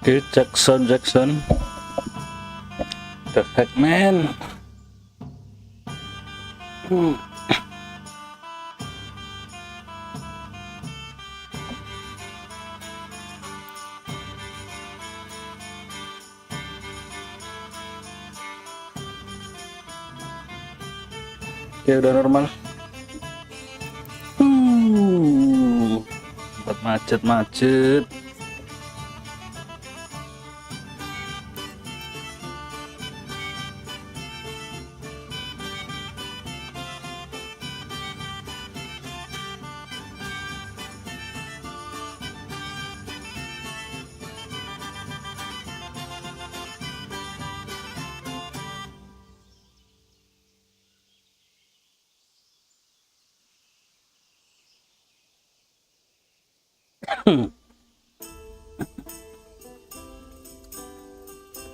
Oke, Jackson. The heck, man. Oke, udah normal. Tempat macet.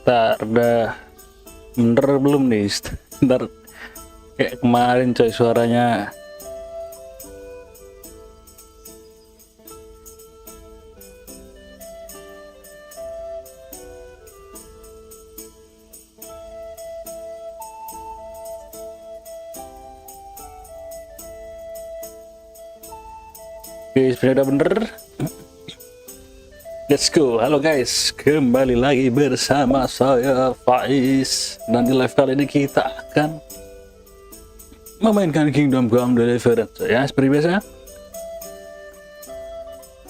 Ntar udah bener belum nih? Ntar kayak kemarin coy suaranya. Oke, sebenarnya udah bener. Let's go. Halo guys, kembali lagi bersama saya Faiz. Dan di live kali ini kita akan memainkan Kingdom Come Deliverance ya, seperti biasa.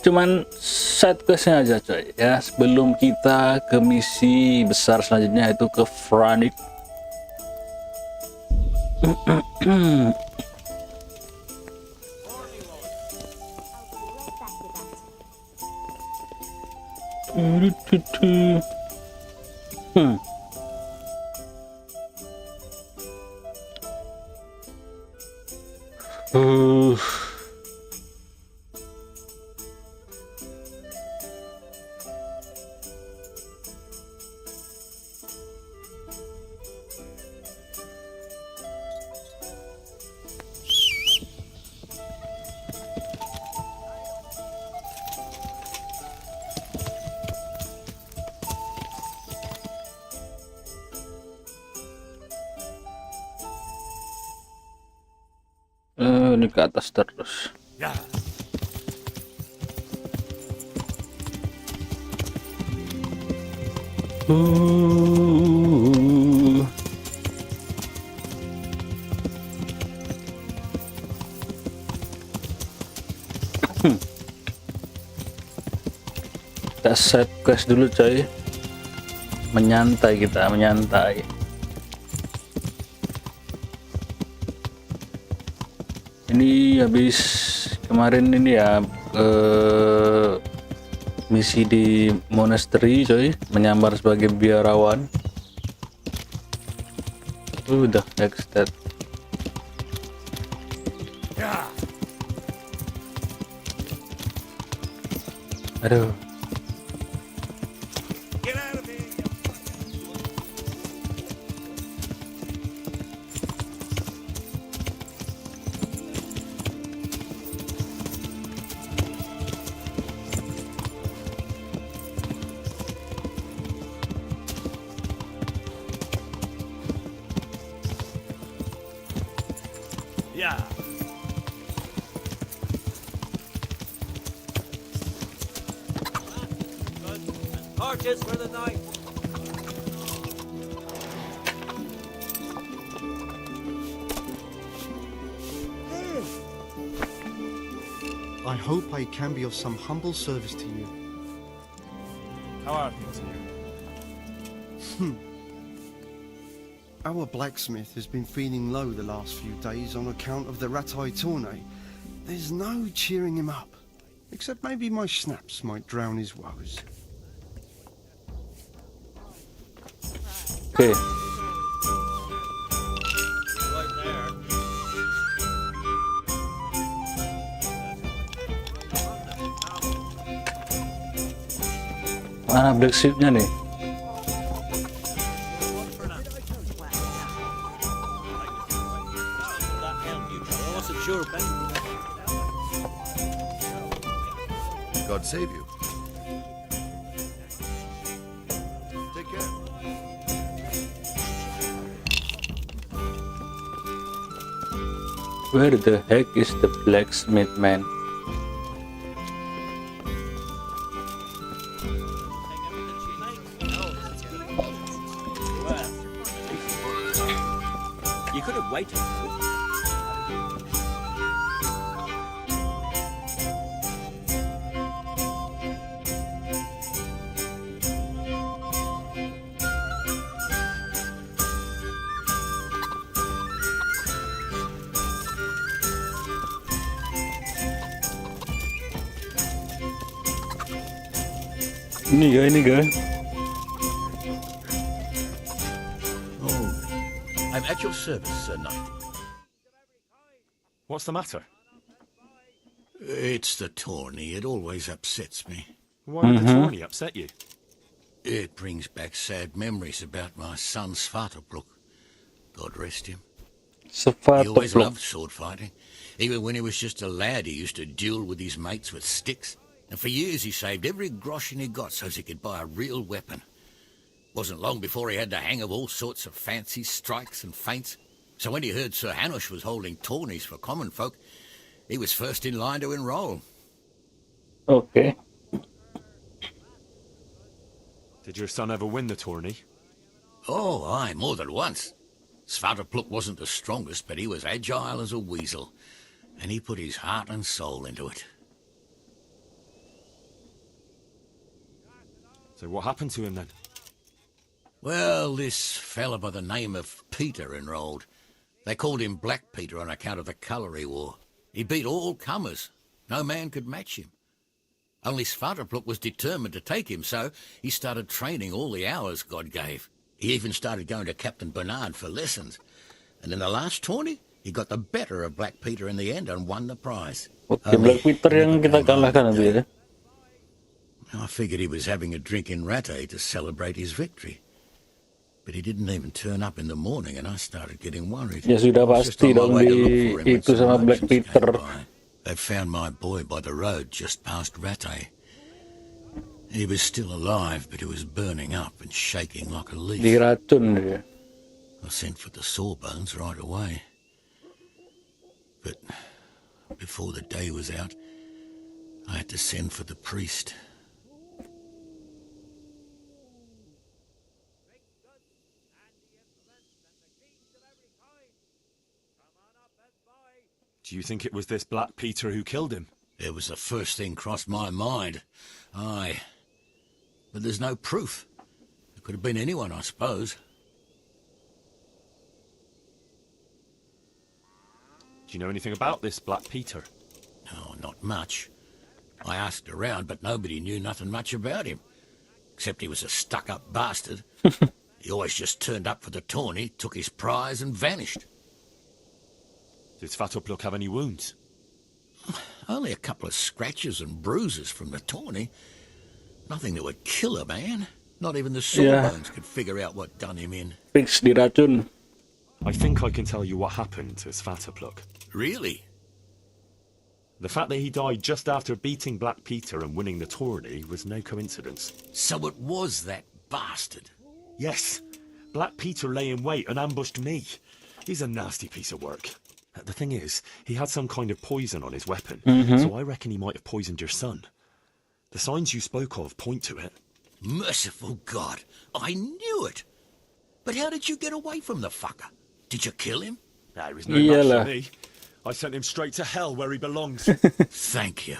Cuman side questnya aja coy ya, sebelum kita ke misi besar selanjutnya, itu ke VRANIK. Ini ke atas terus. Ya. Kita side quest dulu coy. Menyantai. Ini habis kemarin ini ya, misi di monastery coy, menyamar sebagai biarawan. Udah next step. Aduh. Yeah. Torches for the night. I hope I can be of some humble service to you. How are things here? Our blacksmith has been feeling low the last few days on account of the Ratai tourney. There's no cheering him up, except maybe my schnapps might drown his woes. Oke. Right there. Mana black sheep-nya nih? God save you. Where the heck is the blacksmith man? You could have waited. Ini guys. Oh, I'm at your service, Sir Knight. What's the matter? It's the tourney. It always upsets me. Why would the tourney upset you? It brings back sad memories about my son Svartalfluk. God rest him. He always loved sword fighting. Even when he was just a lad, he used to duel with his mates with sticks. And for years he saved every groschen he got so as he could buy a real weapon. Wasn't long before he had the hang of all sorts of fancy strikes and feints. So when he heard Sir Hanush was holding tourneys for common folk, he was first in line to enroll. Okay. Did your son ever win the tourney? Oh, aye, more than once. Svartalfluk wasn't the strongest, but he was agile as a weasel. And he put his heart and soul into it. So what happened to him then? Well, this fella by the name of Peter enrolled. They called him Black Peter on account of the colour he wore. He beat all comers. No man could match him. Only Svartalfluk was determined to take him, so he started training all the hours God gave. He even started going to Captain Bernard for lessons. And in the last tourney, he got the better of Black Peter in the end and won the prize. Okay, Black Peter yang kita kalahkan nanti ya. I figured he was having a drink in Rattay to celebrate his victory. But he didn't even turn up in the morning and I started getting worried. Ya sudah pasti dong di itu sama Black Peter. They found my boy by the road just past Rattay. He was still alive, but he was burning up and shaking like a leaf. Diracun dia. I sent for the sawbones right away. But before the day was out, I had to send for the priest. Do you think it was this Black Peter who killed him? It was the first thing crossed my mind. Aye. But there's no proof. It could have been anyone, I suppose. Do you know anything about this Black Peter? No, not much. I asked around, but nobody knew nothing much about him. Except he was a stuck-up bastard. He always just turned up for the tourney, took his prize and vanished. Did Svartalfluk have any wounds? Only a couple of scratches and bruises from the tourney. Nothing that would kill a man. Not even the sawbones could figure out what done him in. Fix diracun. I think I can tell you what happened to Svartalfluk. Really? The fact that he died just after beating Black Peter and winning the tourney was no coincidence. So it was that bastard? Yes. Black Peter lay in wait and ambushed me. He's a nasty piece of work. The thing is, he had some kind of poison on his weapon, so I reckon he might have poisoned your son. The signs you spoke of point to it. Merciful God, I knew it. But how did you get away from the fucker? Did you kill him? Nah, he was no match for me. I sent him straight to hell where he belongs. Thank you.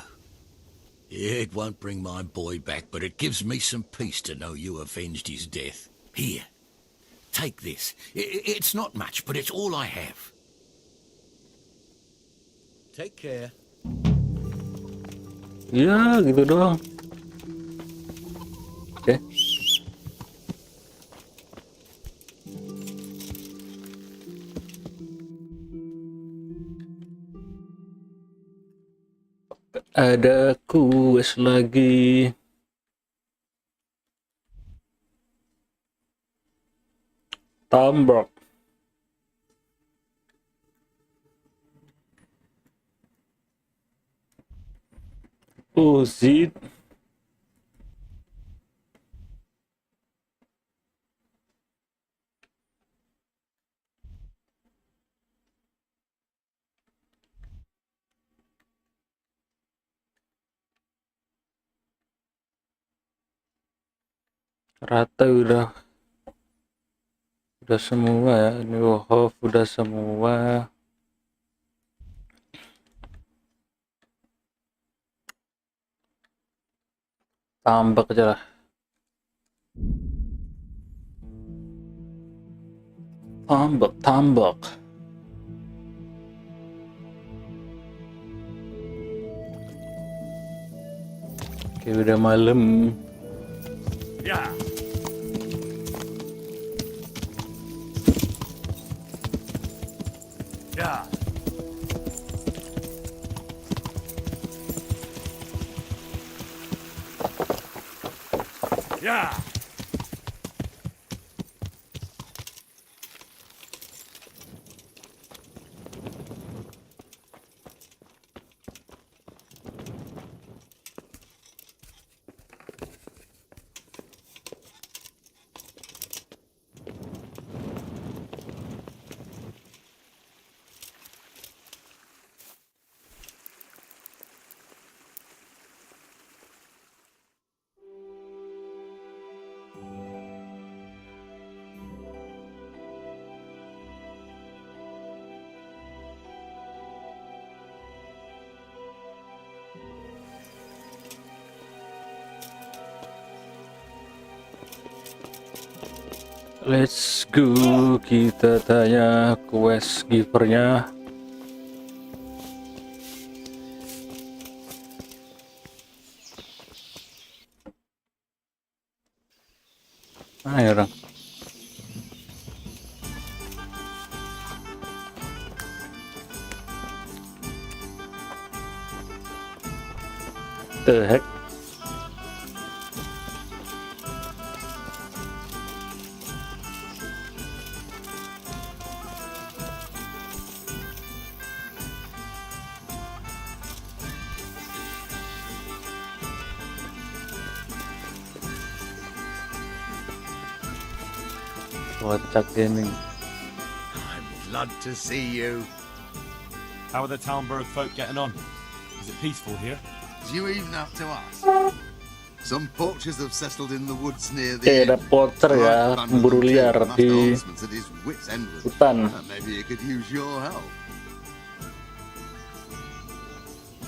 It won't bring my boy back, but it gives me some peace to know you avenged his death. Here, take this. It's not much, but it's all I have. Take care. Ya, gitu doang. Oke. Ada kuis lagi. Tombok. Zid. Rata udah semua ya. Ini Hof udah semua. Tambak aja lah. Tambak. Oke, udah malam. Yeah. Yeah. Yeah. Let's go, kita tanya quest givernya. Mana ya orang? The heck? Kocak gaming. I'm glad to see you. How are the Talmberg folk getting on? Is it peaceful here? Do you even have to ask? Some poachers have settled in the woods near the Ada poacher ya, pemburu liar di hutan. Maybe he could use your help.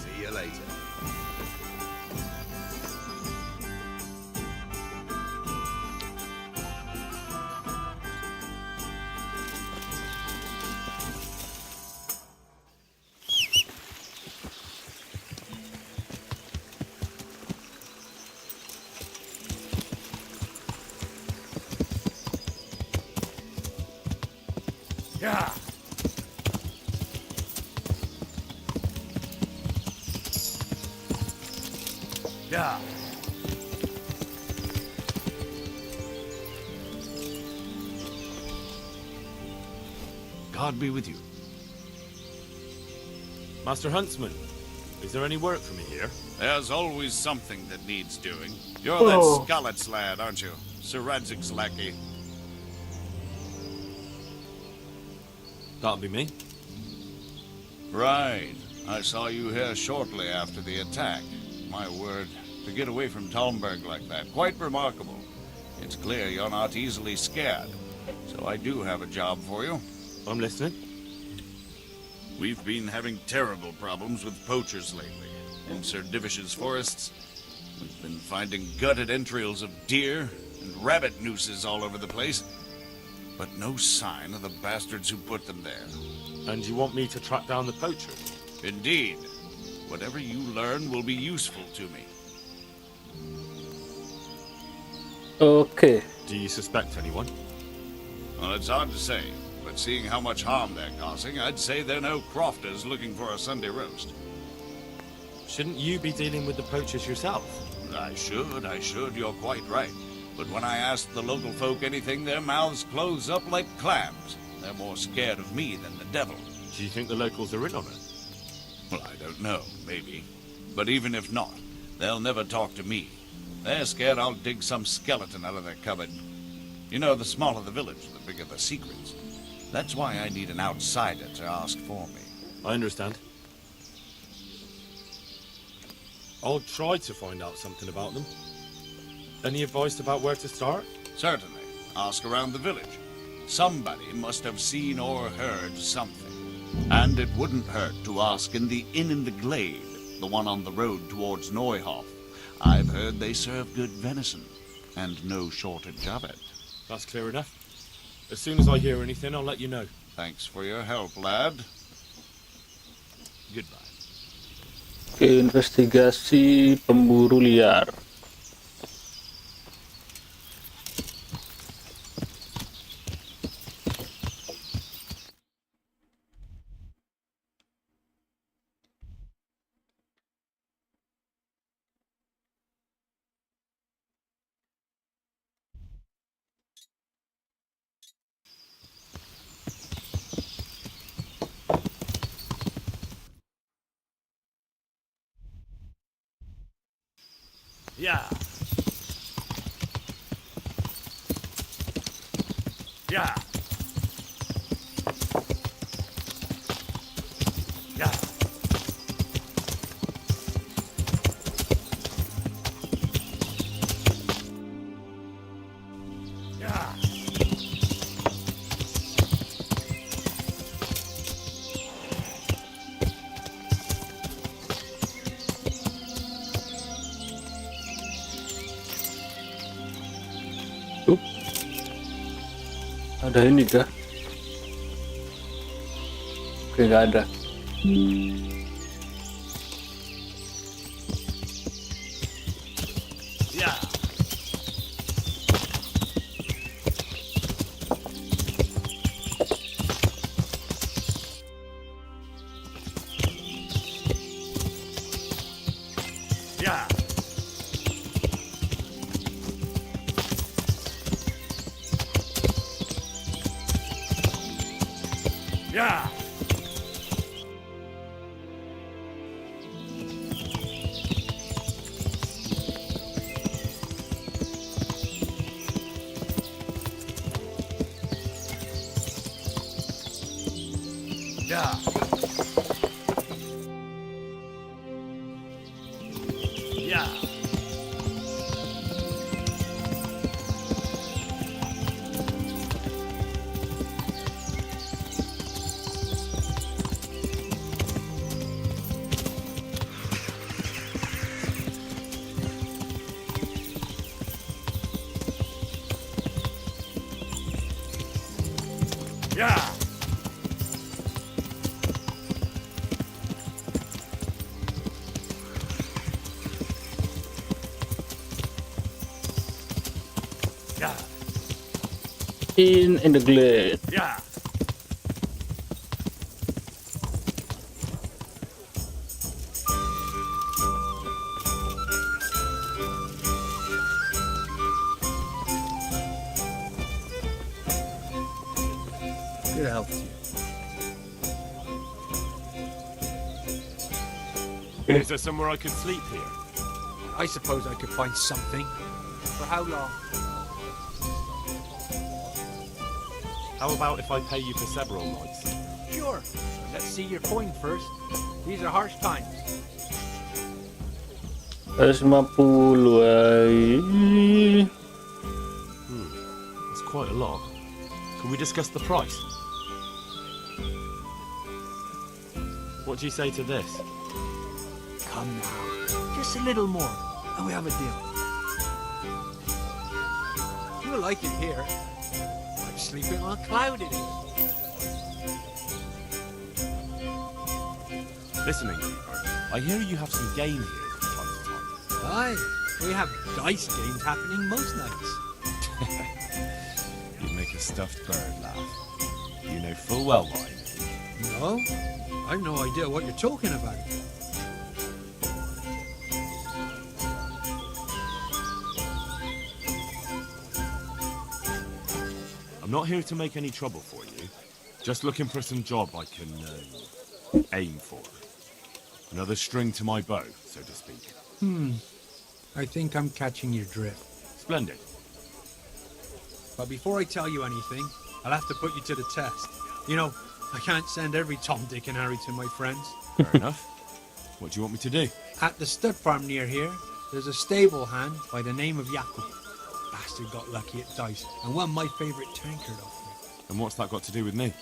See you later. Yeah. Yeah. God be with you. Master Huntsman, is there any work for me here? There's always something that needs doing. You're Oh. that Skalitz lad, aren't you? Sir Radzig's lackey. That'll be me. Right. I saw you here shortly after the attack. My word, to get away from Talmberg like that, quite remarkable. It's clear you're not easily scared. So I do have a job for you. I'm listening. We've been having terrible problems with poachers lately. In Sir Divish's forests, we've been finding gutted entrails of deer and rabbit nooses all over the place. But no sign of the bastards who put them there. And you want me to track down the poachers? Indeed. Whatever you learn will be useful to me. Oke. Do you suspect anyone? Well, it's hard to say, but seeing how much harm they're causing, I'd say they're no crofters looking for a Sunday roast. Shouldn't you be dealing with the poachers yourself? I should, you're quite right. But when I ask the local folk anything, their mouths close up like clams. They're more scared of me than the devil. Do you think the locals are in on it? Well, I don't know, maybe. But even if not, they'll never talk to me. They're scared I'll dig some skeleton out of their cupboard. You know, the smaller the village, the bigger the secrets. That's why I need an outsider to ask for me. I understand. I'll try to find out something about them. Any advice about where to start? Certainly. Ask around the village. Somebody must have seen or heard something. And it wouldn't hurt to ask in the inn in the glade, the one on the road towards Neuhof. I've heard they serve good venison, and no shortage of it. That's clear enough. As soon as I hear anything, I'll let you know. Thanks for your help, lad. Goodbye. Oke, investigasi pemburu liar. Yeah. Yeah. Yeah. Yeah. Ada ini kah? Oke, nggak ada. Yeah. Yeah. Yeah. Yeah. Yeah. Yeah. Yeah. In the glade. Yeah. Good health to you. Is there somewhere I could sleep here? I suppose I could find something. For how long? How about if I pay you for several nights? Sure. Let's see your coin first. These are harsh times. 150 ay. That's quite a lot. Can we discuss the price? What do you say to this? Come now. Just a little more, and we have a deal. You'll like it here. I'm sleeping on a cloud it is. Listen, innkeeper, I hear you have some game here from time to time. Aye, we have dice games happening most nights. You make a stuffed bird laugh. You know full well why. No? I've no idea what you're talking about. I'm not here to make any trouble for you. Just looking for some job I can aim for. Another string to my bow, so to speak. I think I'm catching your drift. Splendid. But before I tell you anything, I'll have to put you to the test. You know, I can't send every Tom, Dick and Harry to my friends. Fair enough. What do you want me to do? At the stud farm near here, There's a stable hand by the name of Jakub. Bastard got lucky at dice and won my favourite tankard off me. And what's that got to do with me?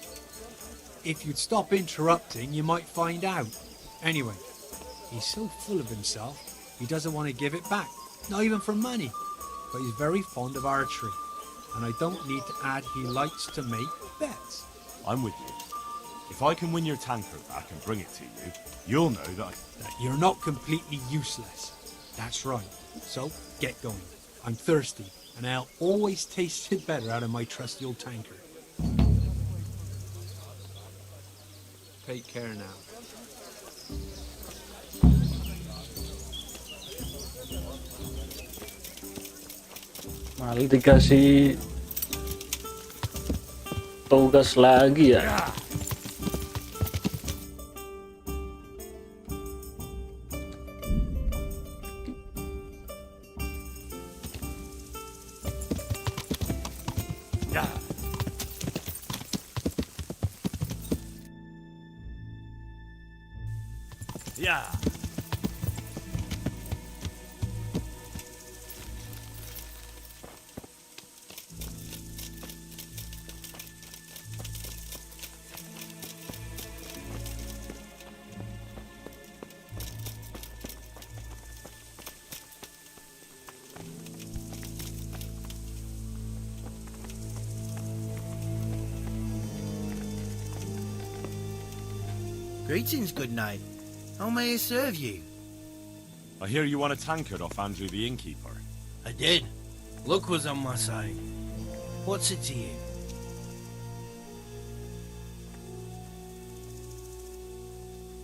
If you'd stop interrupting, you might find out. Anyway, he's so full of himself, he doesn't want to give it back, not even for money. But he's very fond of archery, and I don't need to add he likes to make bets. I'm with you. If I can win your tankard back and bring it to you, you'll know that You're not completely useless. That's right. So, get going. I'm thirsty, and I'll always tasted better out of my trusty old tankard. Take care now. Malah dikasih tugas lagi ya. Yeah. Greetings, good knight. How may I serve you? I hear you won a tankard off Andrew the innkeeper. I did. Luck was on my side. What's it to you?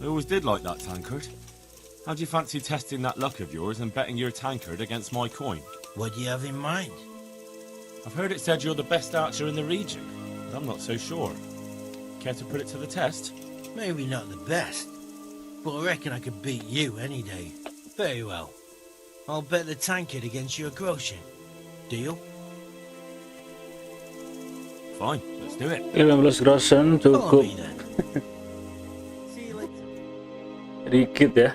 I always did like that tankard. How do you fancy testing that luck of yours and betting your tankard against my coin? What do you have in mind? I've heard it said you're the best archer in the region, but I'm not so sure. Care to put it to the test? Maybe not the best, but I reckon I could beat you any day. Very well. I'll bet the tankard against your groschen. Deal? Fine, let's do it. 15 grosen Follow cukup me then. See you later. dikit ya.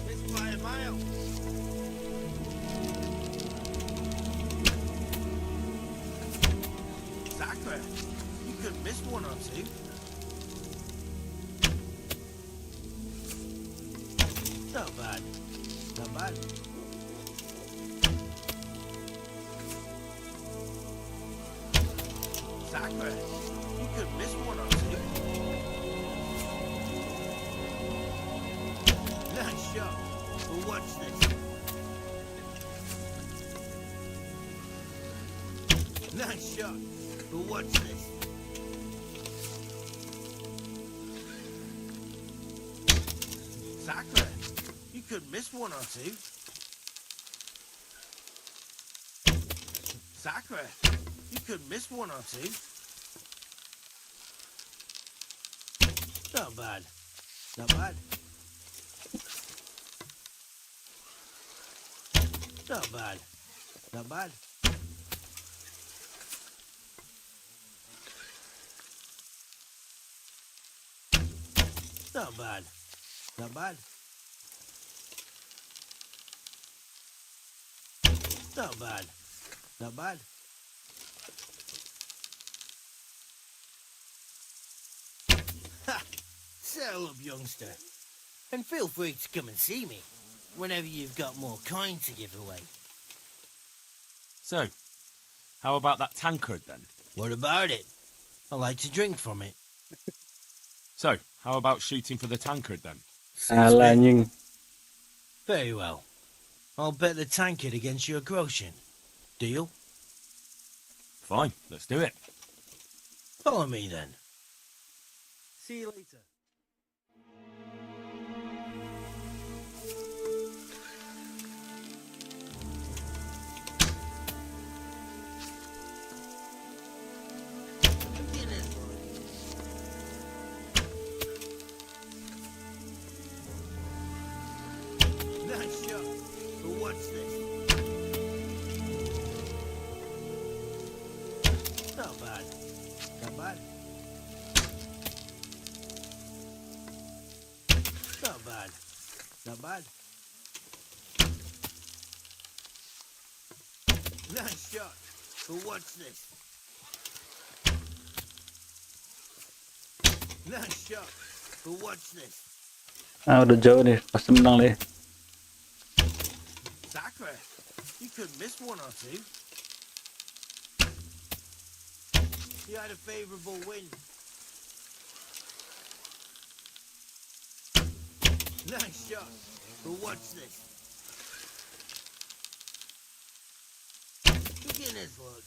It's by a mile. Sacre, you could miss one or two. Not bad. Not bad. Sacre, you could miss one or two. Nice shot. But watch this. Nice shot. But watch this. Sacre, you could miss one or two. Sacre, you could miss one or two. Not bad. Not bad. Not bad. Not bad. Not bad. Not bad. Not bad. Not bad. Ha! Settle up, youngster. And feel free to come and see me whenever you've got more coin to give away. So, how about that tankard then? What about it? I like to drink from it. So, how about shooting for the tankard then? Salah anjing. Very well. I'll bet the tankard against your groschen. Deal? Fine, let's do it. Follow me then. See you later. Nice shot. But watch this. Not bad. Nice shot. But what's this? Nice shot. But what's this? Udah jauh nih, pasti menang deh. Sacre. You could miss one or two. You had a favorable wind. Nice shot. But what's this? Beginner's luck.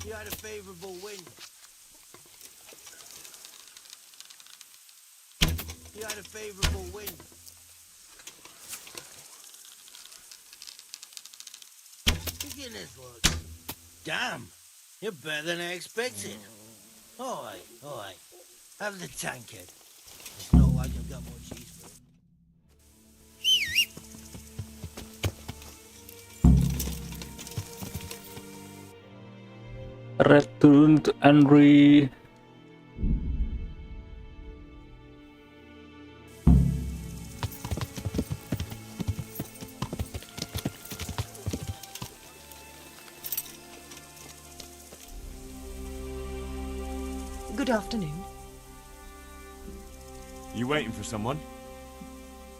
You had a favorable wind. You had a favorable wind. Beginner's luck. Damn, you're better than I expected. Alright, alright. Have the tankard. It's not like I've got more cheese for it. Return to Henry. Good afternoon. You waiting for someone?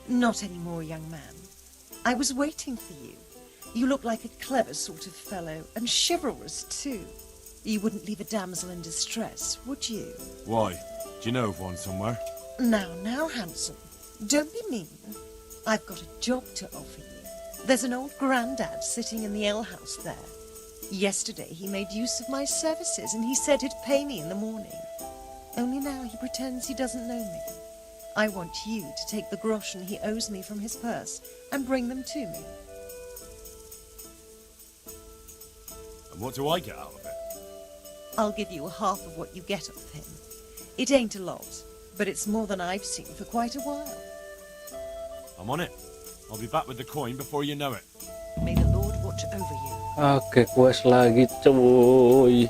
Not anymore, young man. I was waiting for you. You look like a clever sort of fellow, and chivalrous too. You wouldn't leave a damsel in distress, would you? Why? Do you know of one somewhere? Now, handsome. Don't be mean. I've got a job to offer you. There's an old grandad sitting in the alehouse there. Yesterday he made use of my services, and he said he'd pay me in the morning. Only now he pretends he doesn't know me. I want you to take the groschen he owes me from his purse and bring them to me. And what do I get out of it? I'll give you half of what you get off him. It ain't a lot, but it's more than I've seen for quite a while. I'm on it. I'll be back with the coin before you know it. May the Lord watch over you. Oke, quest lagi cuy.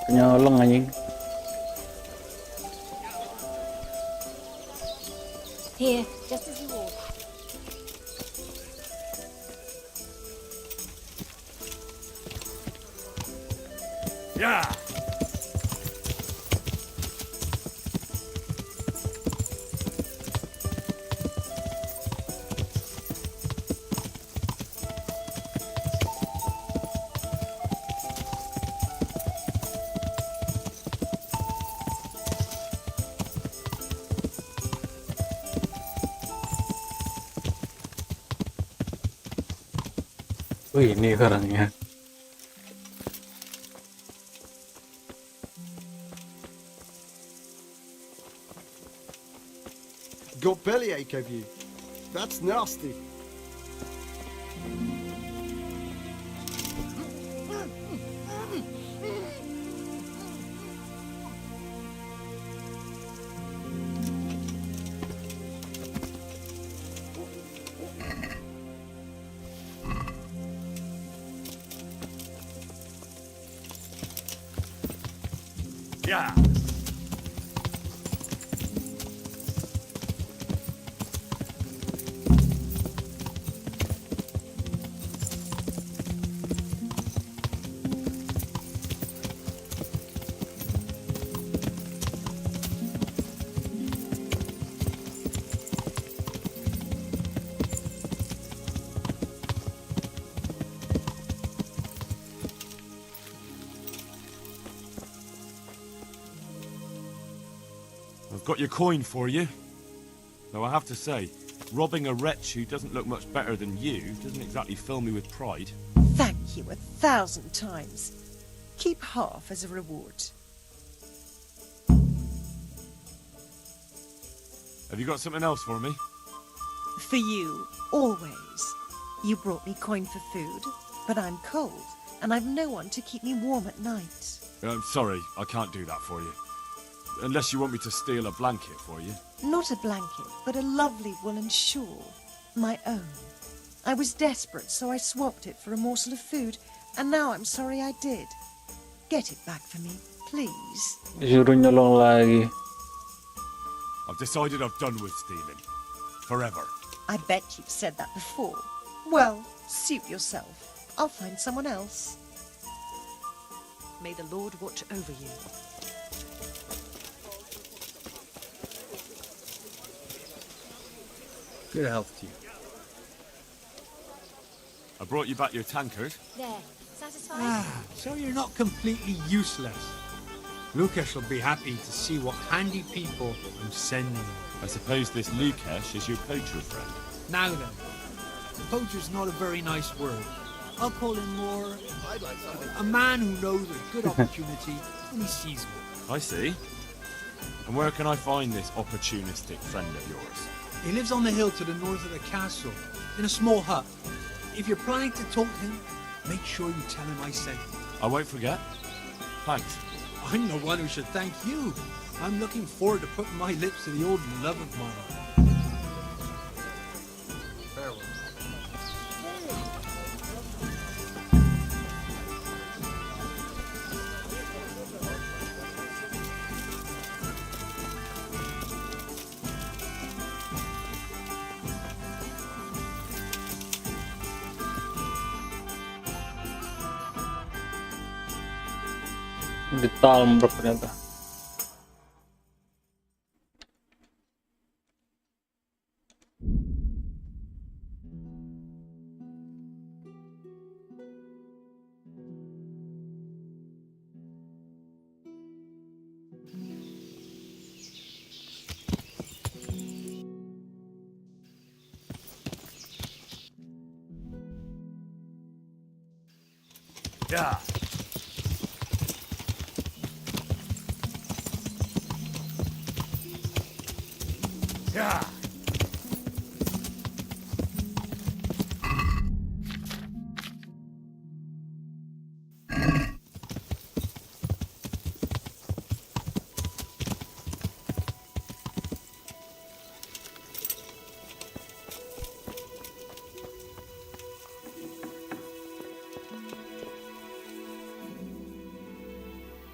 Nyolong anjing. Here, just as you walk. Yeah! Wih, ini orangnya. Got bellyache, have you? That's nasty. Yeah! I've got your coin for you. Though I have to say, robbing a wretch who doesn't look much better than you doesn't exactly fill me with pride. Thank you 1,000 times. Keep half as a reward. Have you got something else for me? For you, always. You brought me coin for food, but I'm cold, and I've no one to keep me warm at night. I'm sorry, I can't do that for you. Unless you want me to steal a blanket for you. Not a blanket, but a lovely woolen shawl. My own. I was desperate, so I swapped it for a morsel of food, and now I'm sorry I did. Get it back for me, please. Disuruh nyolong lagi. I've decided I've done with stealing. Forever. I bet you've said that before. Well, suit yourself. I'll find someone else. May the Lord watch over you. Good health to you. I brought you back your tankard. There. Satisfied? So you're not completely useless. Lucas will be happy to see what handy people I'm sending you. I suppose this Lukesh is your poacher friend. Now then, poacher's not a very nice word. I'll call him more a man who knows a good opportunity when he sees one. I see. And where can I find this opportunistic friend of yours? He lives on the hill to the north of the castle, in a small hut. If you're planning to talk to him, make sure you tell him I sent you. I won't forget. Thanks. I'm the one who should thank you. I'm looking forward to putting my lips to the old love of mine. Farewell. Di Talmber ternyata. Yeah. Yeah.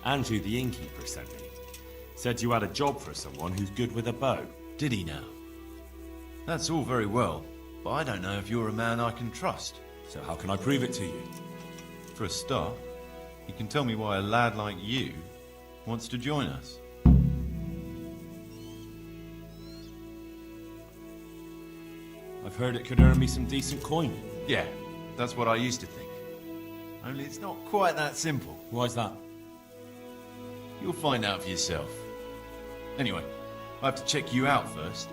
Andrew, the innkeeper, sent me. Said you had a job for someone who's good with a bow. Did he now? That's all very well, but I don't know if you're a man I can trust. So how can I prove it to you? For a start, you can tell me why a lad like you wants to join us. I've heard it could earn me some decent coin. Yeah, that's what I used to think. Only it's not quite that simple. Why's that? You'll find out for yourself. Anyway, I have to check you out first.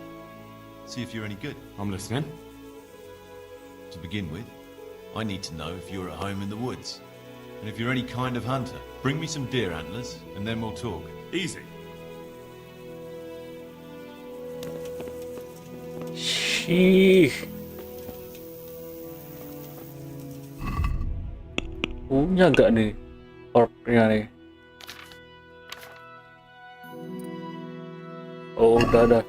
See if you're any good. I'm listening. To begin with, I need to know if you're at home in the woods. And if you're any kind of hunter, bring me some deer antlers, and then we'll talk. Easy. Sheesh. Punya gak nih orknya nih? Oh, udah ada.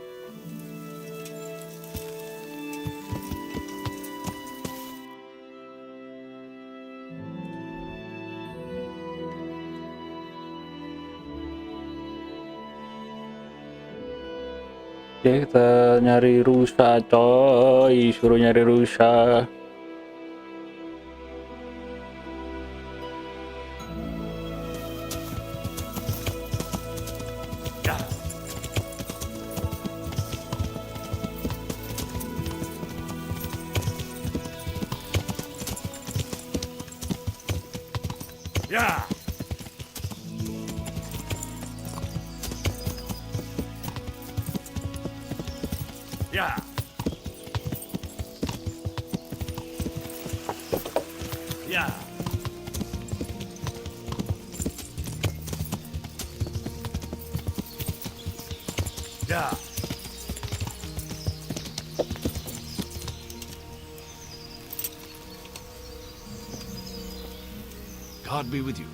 Oke, kita nyari rusa, coy. Suruh nyari rusa. Yeah. Yeah. Yeah. Yeah. God be with you.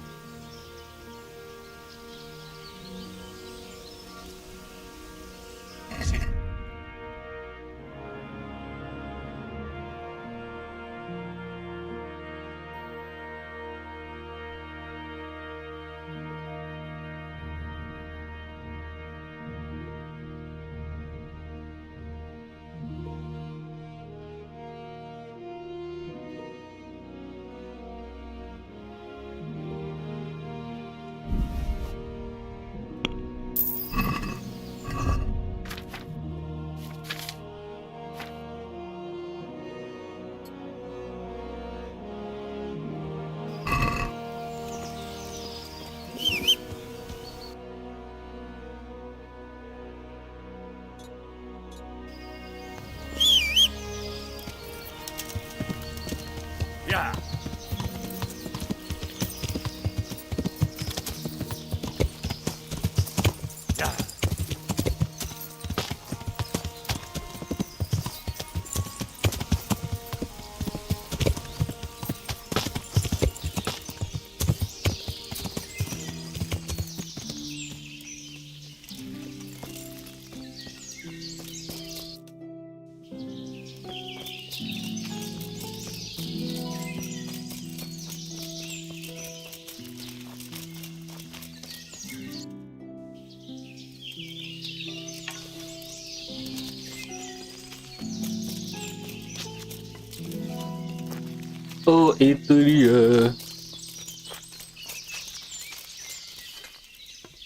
Oh, itu dia.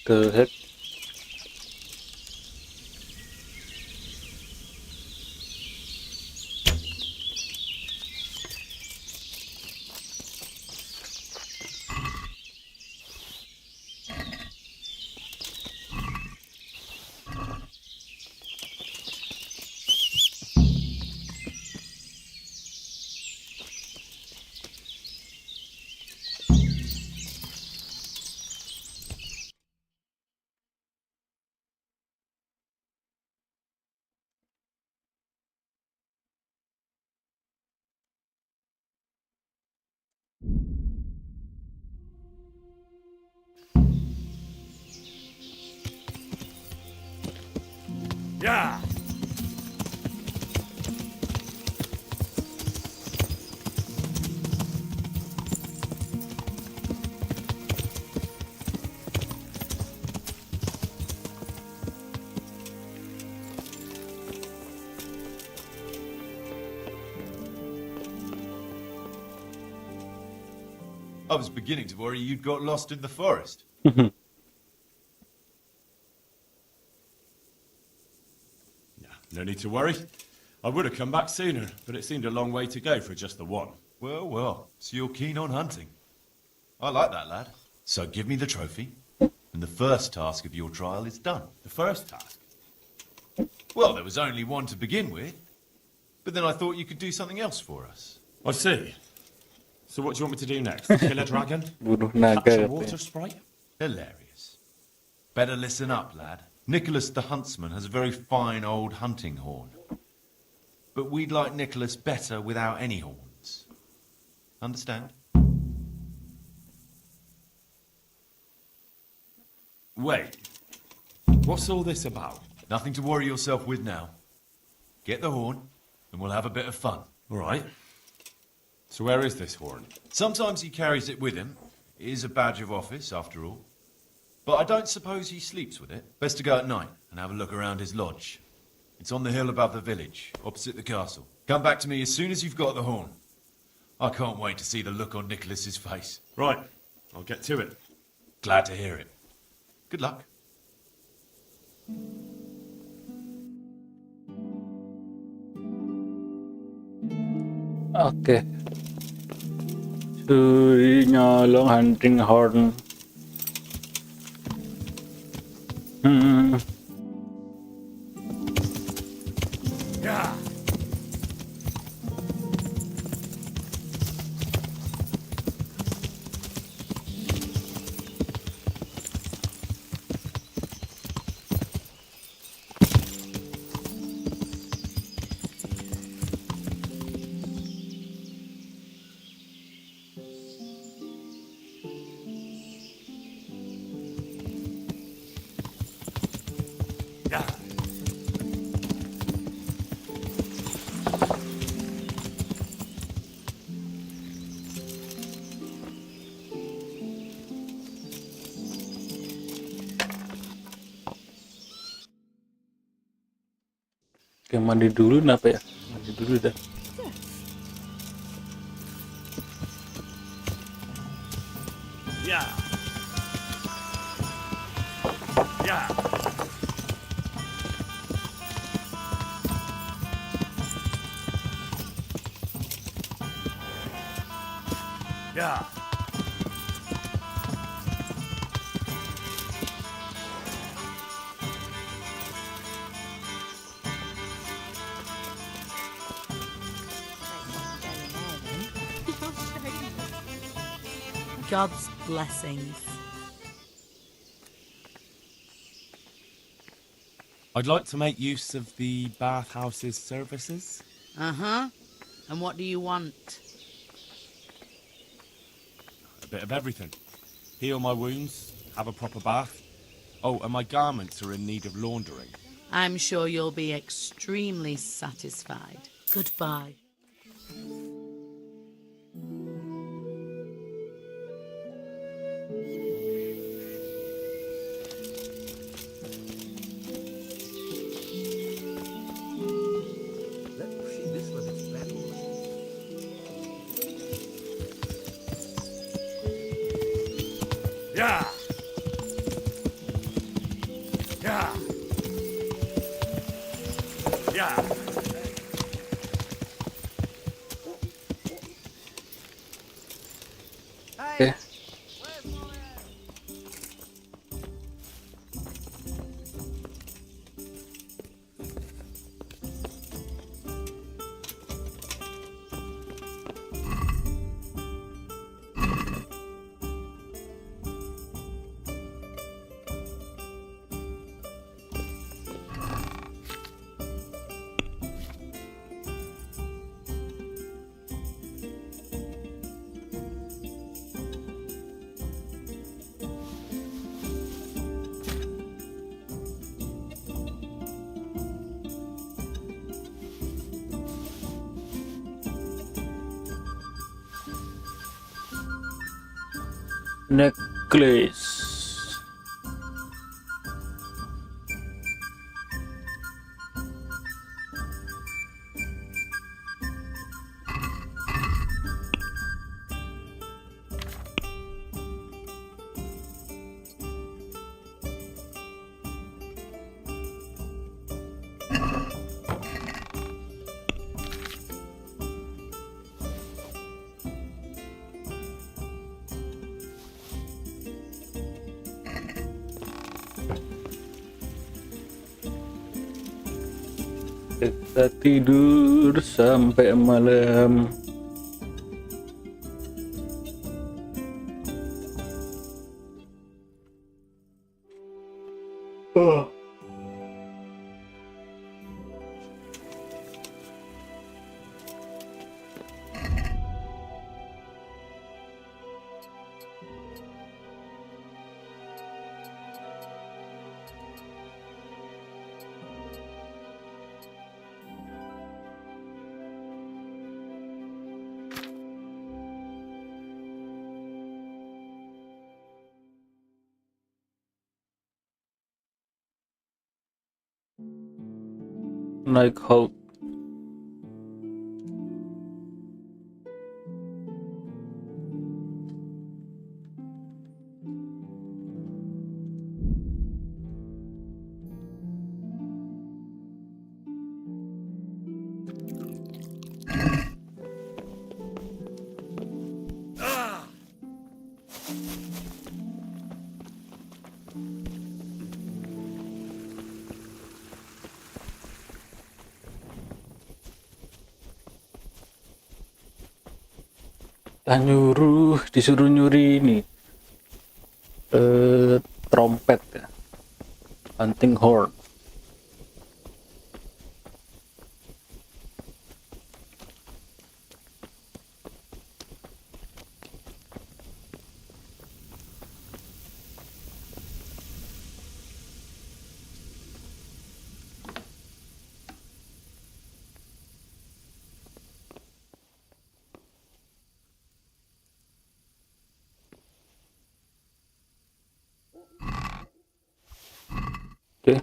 The heck? Yeah. I was beginning to worry you'd got lost in the forest. No need to worry. I would have come back sooner, but it seemed a long way to go for just the one. Well, well, so you're keen on hunting. I like that, lad. So give me the trophy, and the first task of your trial is done. The first task? Well, there was only one to begin with, but then I thought you could do something else for us. I see. So what do you want me to do next? Kill a dragon? Bunuh Catch naga a katanya. water sprite? Hilarious. Better listen up, lad. Nicholas the huntsman has a very fine old hunting horn. But we'd like Nicholas better without any horns. Understand? Wait. What's all this about? Nothing to worry yourself with now. Get the horn, and we'll have a bit of fun. All right. So where is this horn? Sometimes he carries it with him. It is a badge of office, after all. But I don't suppose he sleeps with it. Best to go at night and have a look around his lodge. It's on the hill above the village, opposite the castle. Come back to me as soon as you've got the horn. I can't wait to see the look on Nicholas's face. Right. I'll get to it. Glad to hear it. Good luck. Oke. Curi nyolong hunting horn. Yeah. Yeah. Oke, mandi dulu kenapa ya? Mandi dulu dah. Yeah. Yeah. Yeah. God's blessings. I'd like to make use of the bathhouse's services. Uh-huh. And what do you want? A bit of everything. Heal my wounds, have a proper bath. Oh, and my garments are in need of laundering. I'm sure you'll be extremely satisfied. Goodbye. Yeah. Yeah. Yeah. Oke. Necklace. Kita tidur sampai malam. Naik Hawk. Disuruh nyuri ini trompet ya, hunting horn. Oke.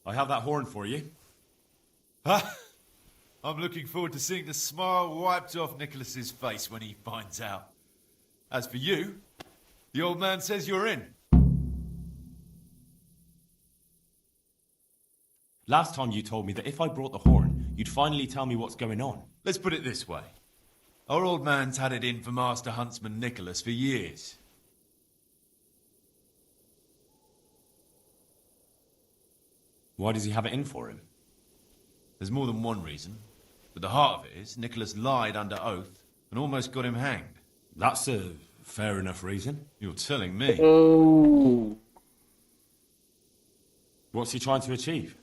I have that horn for you. Huh? I'm looking forward to seeing the smile wiped off Nicholas's face when he finds out. As for you, the old man says you're in. Last time you told me that if I brought the horn, you'd finally tell me what's going on. Let's put it this way. Our old man's had it in for Master Huntsman Nicholas for years. Why does he have it in for him? There's more than one reason, but the heart of it is Nicholas lied under oath and almost got him hanged. That's a fair enough reason. You're telling me. Oh. What's he trying to achieve?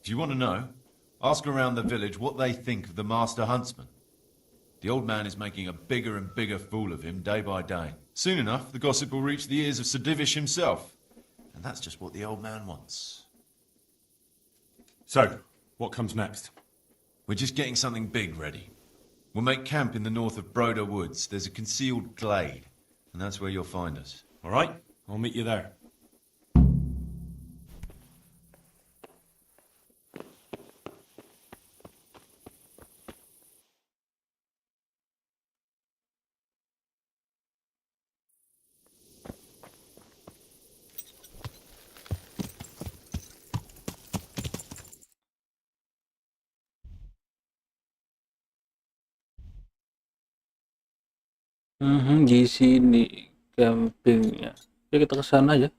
If you want to know, ask around the village what they think of the Master Huntsman. The old man is making a bigger and bigger fool of him day by day. Soon enough, the gossip will reach the ears of Sir Divish himself. And that's just what the old man wants. So, what comes next? We're just getting something big ready. We'll make camp in the north of Broder Woods. There's a concealed glade, and that's where you'll find us. All right, I'll meet you there. Di sini campingnya. Ya kita ke sana aja.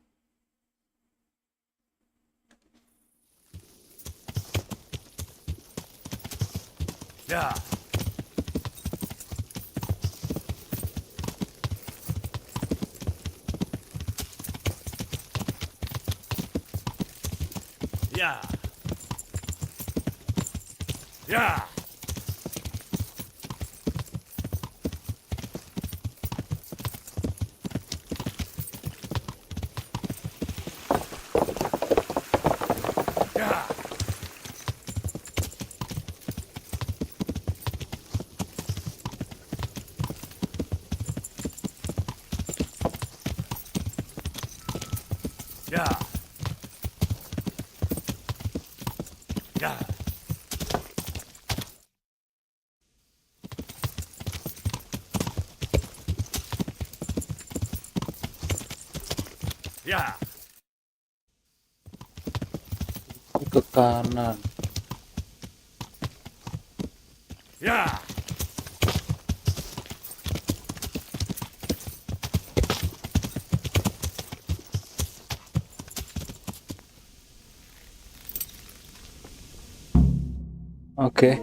Yeah. Yeah. Yeah. Yeah. Yeah. Yeah. Ke kanan. Yeah. Oke.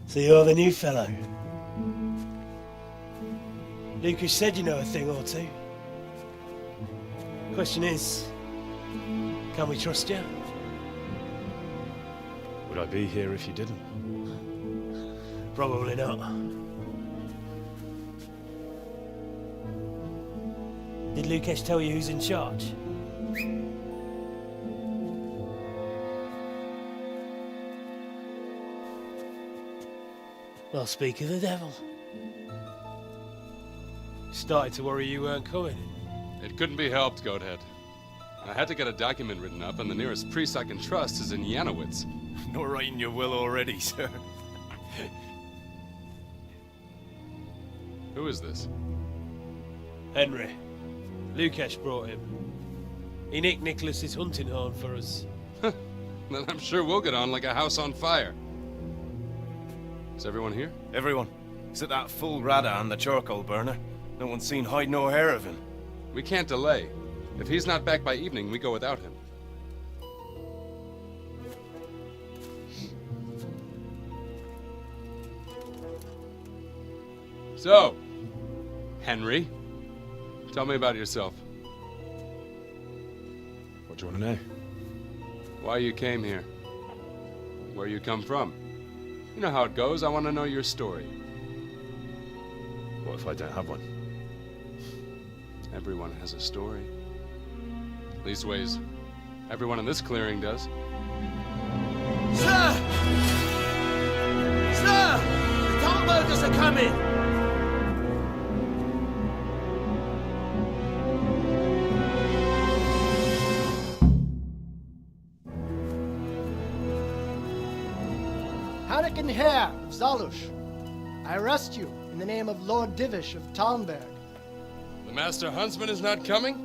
So you're the new fellow. Lucas said you know a thing or two. Question is, can we trust you? Would I be here if you didn't? Probably not. Did Lucas tell you who's in charge? Well, speak of the devil. Started to worry you weren't coming. It couldn't be helped, Goathead. I had to get a document written up, and the nearest priest I can trust is in Janowitz. Not writing your will already, sir. Who is this? Henry. Lucas brought him. He nicked Nicholas's hunting horn for us. Then I'm sure we'll get on like a house on fire. Is everyone here? Everyone. Except that fool Radan, the charcoal burner. No one's seen hide nor hair of him. We can't delay. If he's not back by evening, we go without him. So, Henry, tell me about yourself. What do you want to know? Why you came here. Where you come from. You know how it goes. I want to know your story. What if I don't have one? Everyone has a story. Leastways, everyone in this clearing does. Sir! Sir! The Talmbergers are coming! Hannikin Hare of Zalush. I arrest you in the name of Lord Divish of Talmberg. The Master Huntsman is not coming?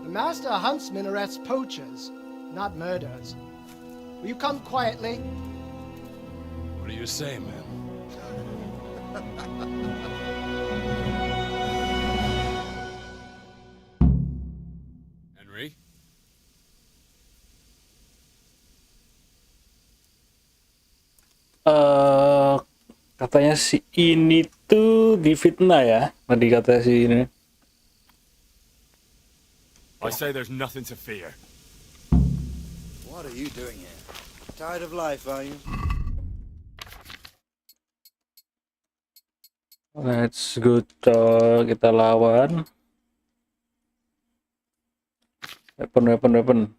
The Master Huntsman arrests poachers, not murderers. Will you come quietly? What do you say, man? Henry? Katanya si ini tuh difitnah ya. Tadi kata si ini. I say there's nothing to fear. What are you doing here? Tired of life, are you? Let's go, kita lawan. Weapon.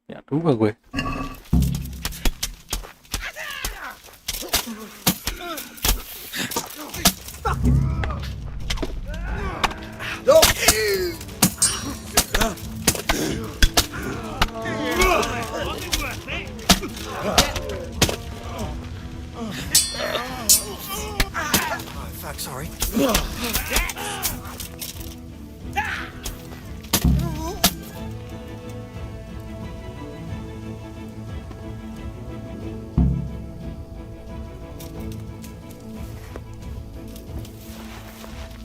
Ya, dua gue. Fuck, sorry.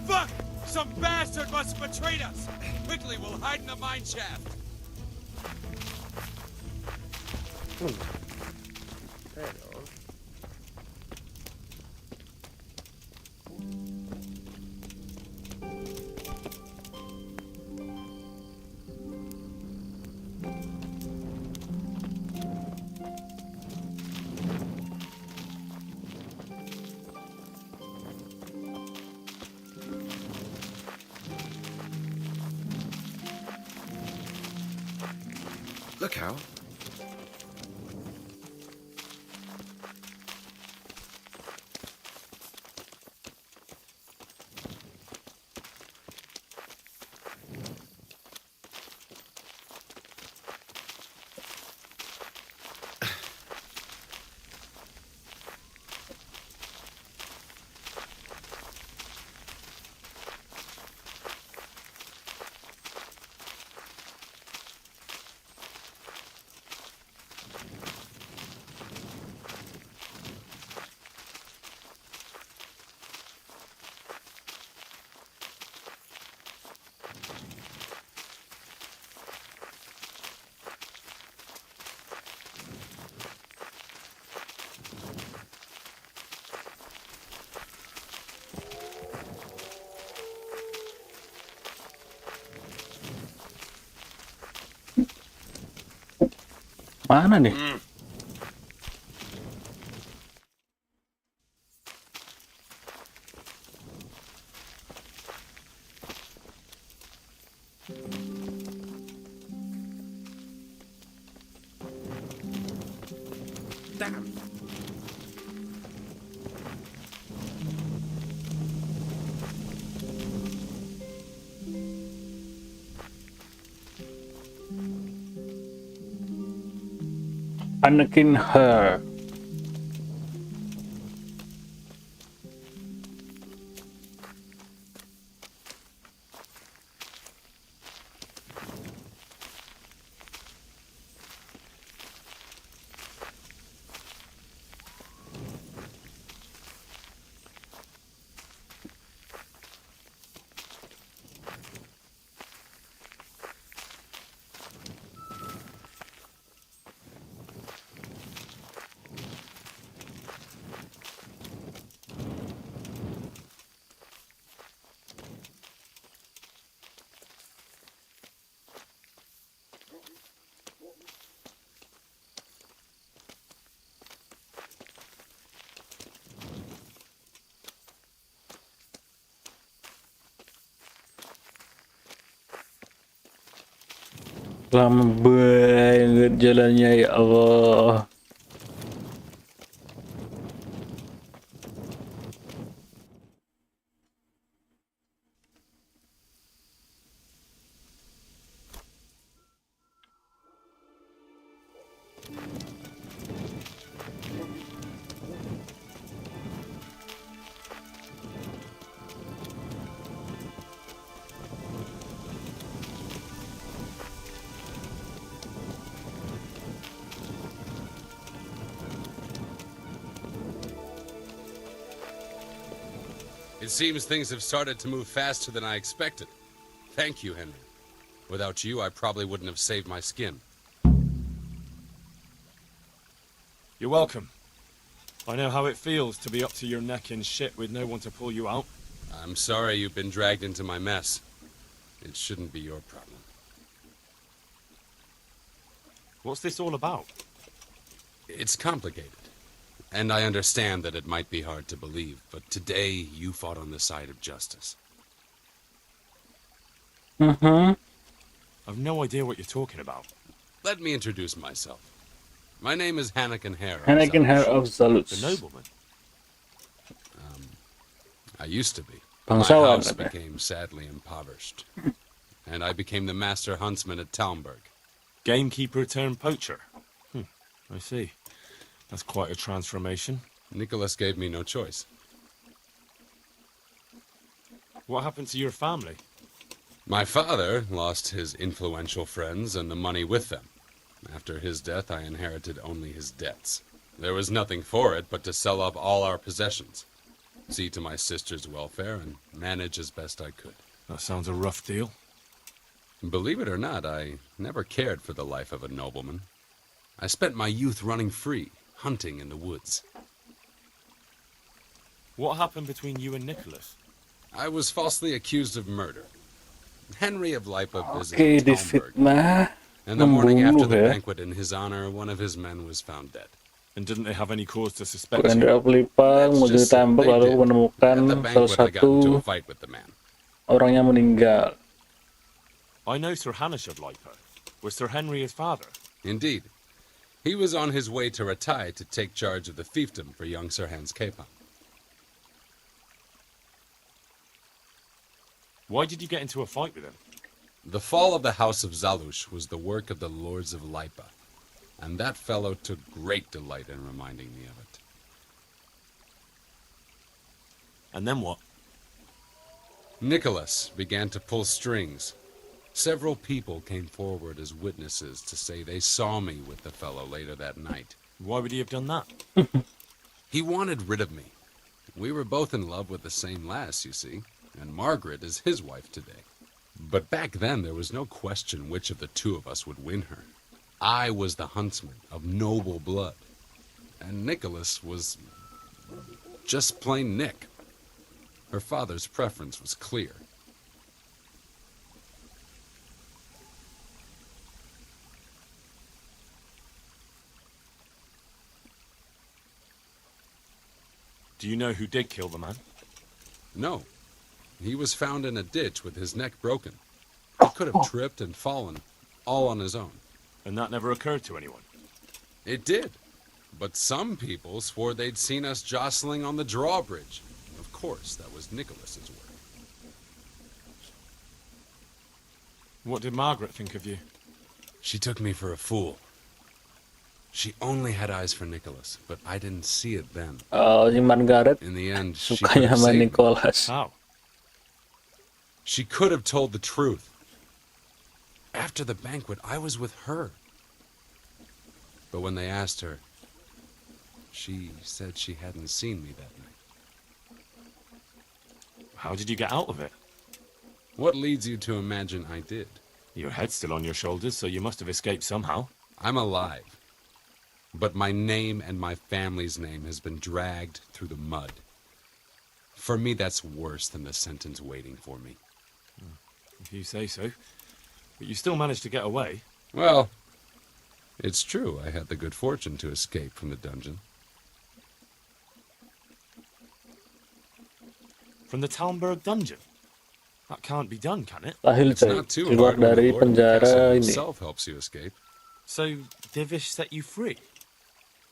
Fuck! Some bastard must have betrayed us! Quickly, we'll hide in the mine shaft. Look how. Mana nih? Damn. Anakin her. Lama banget jalannya, ya Allah. seems things have started to move faster than I expected. Thank you, Henry. Without you, I probably wouldn't have saved my skin. You're welcome. I know how it feels to be up to your neck in shit with no one to pull you out. I'm sorry you've been dragged into my mess. It shouldn't be your problem. What's this all about? It's complicated. And I understand that it might be hard to believe, but today you fought on the side of justice. I've no idea what you're talking about. Let me introduce myself. My name is Hanakin Hare. Hanakin Hare of Zalus. The nobleman? I used to be. My Bangsawan, house became sadly impoverished. And I became the master huntsman at Talmberg. Gamekeeper turned poacher. I see. That's quite a transformation. Nicholas gave me no choice. What happened to your family? My father lost his influential friends and the money with them. After his death, I inherited only his debts. There was nothing for it but to sell off all our possessions, see to my sister's welfare, and manage as best I could. That sounds a rough deal. Believe it or not, I never cared for the life of a nobleman. I spent my youth running free, hunting in the woods. What happened between you and Nicholas? I was falsely accused of murder. Henry of Lipa visited Talmberg, and the morning after the banquet in his honor, one of his men was found dead. And didn't they have any cause to suspect Henry of Lipa menuju Talmberg lalu menemukan salah satu orang yang meninggal. I know Sir Hanish of Lipa. Was Sir Henry his father? Indeed. He was on his way to Ratai to take charge of the fiefdom for young Sir Hans Capon. Why did you get into a fight with him? The fall of the House of Zalush was the work of the Lords of Lipa, and that fellow took great delight in reminding me of it. And then what? Nicholas began to pull strings. Several people came forward as witnesses to say they saw me with the fellow later that night. Why would he have done that? He wanted rid of me. We were both in love with the same lass, you see, and Margaret is his wife today. But back then there was no question which of the two of us would win her. I was the huntsman of noble blood, and Nicholas was just plain Nick. Her father's preference was clear. Do you know who did kill the man? No. He was found in a ditch with his neck broken. He could have tripped and fallen, all on his own. And that never occurred to anyone? It did. But some people swore they'd seen us jostling on the drawbridge. Of course, that was Nicholas's work. What did Margaret think of you? She took me for a fool. She only had eyes for Nicholas, but I didn't see it then. Margaret in the end, she could sukanya have sama saved me. Nicholas. How? She could have told the truth. After the banquet, I was with her. But when they asked her, she said she hadn't seen me that night. How did you get out of it? What leads you to imagine I did? Your head's still on your shoulders, so you must have escaped somehow. I'm alive. But my name and my family's name has been dragged through the mud. For me, that's worse than the sentence waiting for me. If you say so. But you still managed to get away. Well, it's true. I had the good fortune to escape from the dungeon. From the Talmberg dungeon? That can't be done, can it? It's not too hard when the Lord of the Castle himself helps you escape. So, Divish set you free?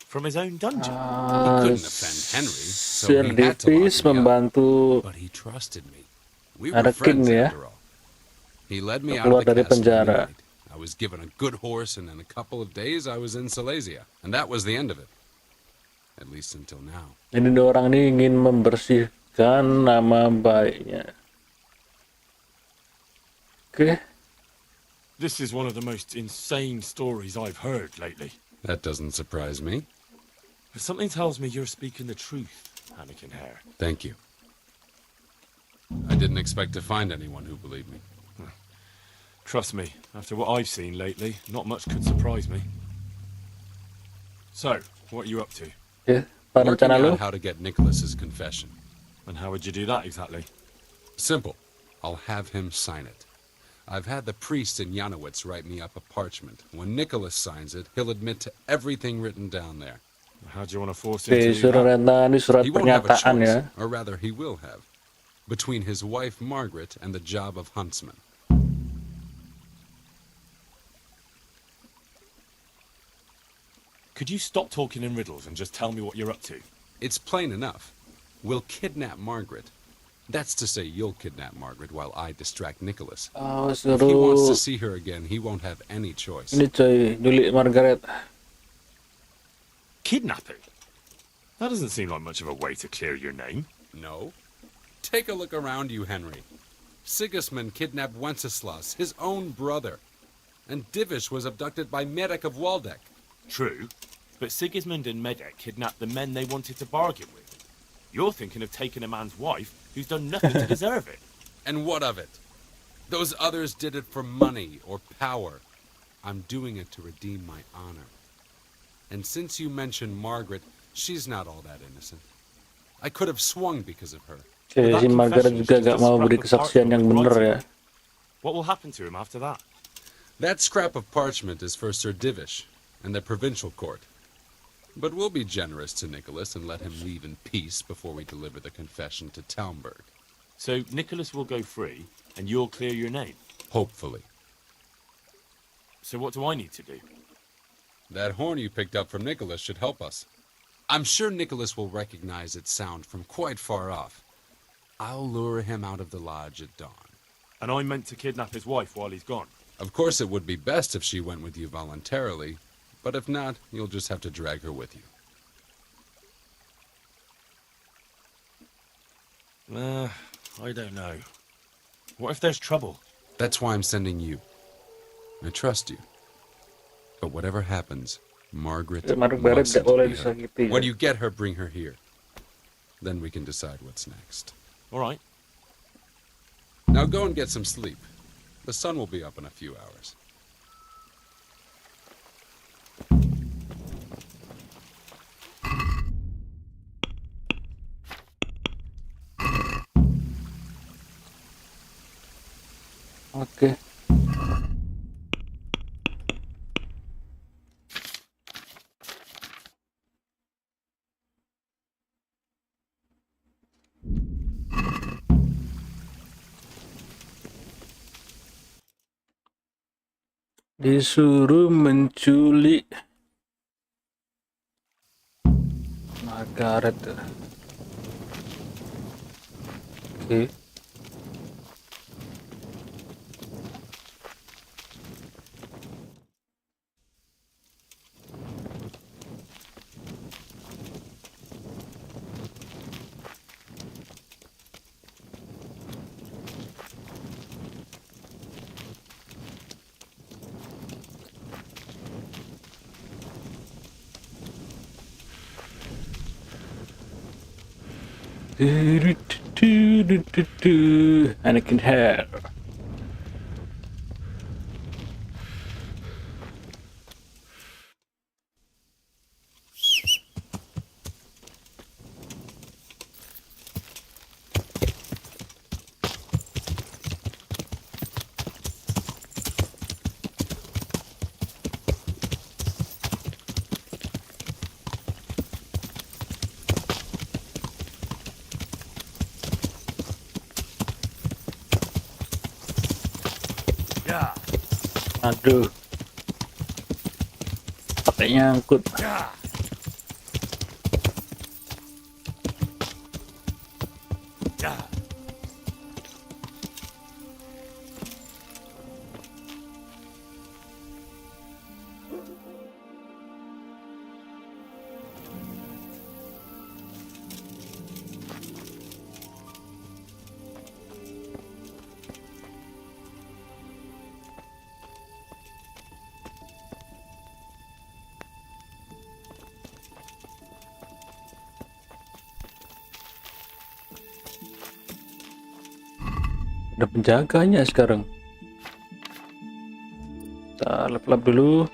From his own dungeon? He couldn't offend Henry, so he had to Divis lock me membantu up. But he trusted me. We were friends after all. He led me out keluar of the dari castle penjara. every night. I was given a good horse, and in a couple of days I was in Silesia. And that was the end of it. At least until now. Jadi dua orang ini ingin membersihkan nama baiknya. Oke. This is one of the most insane stories I've heard lately. That doesn't surprise me. But something tells me you're speaking the truth, Anakin Hare. Thank you. I didn't expect to find anyone who believed me. Trust me, after what I've seen lately, not much could surprise me. So, what are you up to? Working out how to get Nicholas's confession. And how would you do that exactly? Simple. I'll have him sign it. I've had the priest in Janowitz write me up a parchment. When Nicholas signs it, he'll admit to everything written down there. How do you want to force him to do surat He won't have a pernyataan choice, ya. or rather he will have, between his wife Margaret and the job of huntsman. Could you stop talking in riddles and just tell me what you're up to? It's plain enough. We'll kidnap Margaret. That's to say, you'll kidnap Margaret while I distract Nicholas. Oh, If he wants to suruh see her again, he won't have any choice. ini coy, nyulik Margaret. Kidnapping? That doesn't seem like much of a way to clear your name. No? Take a look around you, Henry. Sigismund kidnapped Wenceslas, his own brother. And Divish was abducted by Medek of Waldeck. True, but Sigismund and Medek kidnapped the men they wanted to bargain with. You're thinking of taking a man's wife who's done nothing to deserve it. And what of it? Those others did it for money or power. I'm doing it to redeem my honor. And since you mentioned Margaret, she's not all that innocent. I could have swung because of her. Si Margaret juga gak mau beri kesaksian yang benar ya. What will happen to him after that? That scrap of parchment is for Sir Divish and the provincial court. But we'll be generous to Nicholas and let him leave in peace before we deliver the confession to Taumberg. So Nicholas will go free, and you'll clear your name? Hopefully. So what do I need to do? That horn you picked up from Nicholas should help us. I'm sure Nicholas will recognize its sound from quite far off. I'll lure him out of the lodge at dawn. And I meant to kidnap his wife while he's gone? Of course it would be best if she went with you voluntarily, but if not, you'll just have to drag her with you. I don't know. What if there's trouble? That's why I'm sending you. I trust you. But whatever happens, Margaret mustn't be hurt. When you get her, bring her here. Then we can decide what's next. All right. Now go and get some sleep. The sun will be up in a few hours. Oke. Disuruh menculik Margaret. Oke. Anakin hair. Aduh, pakai nyangkut. Ada penjaganya sekarang. Kita level up dulu.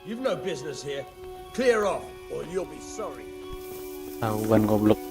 You've no business here. Clear off, or you'll be sorry. Tahuan goblok.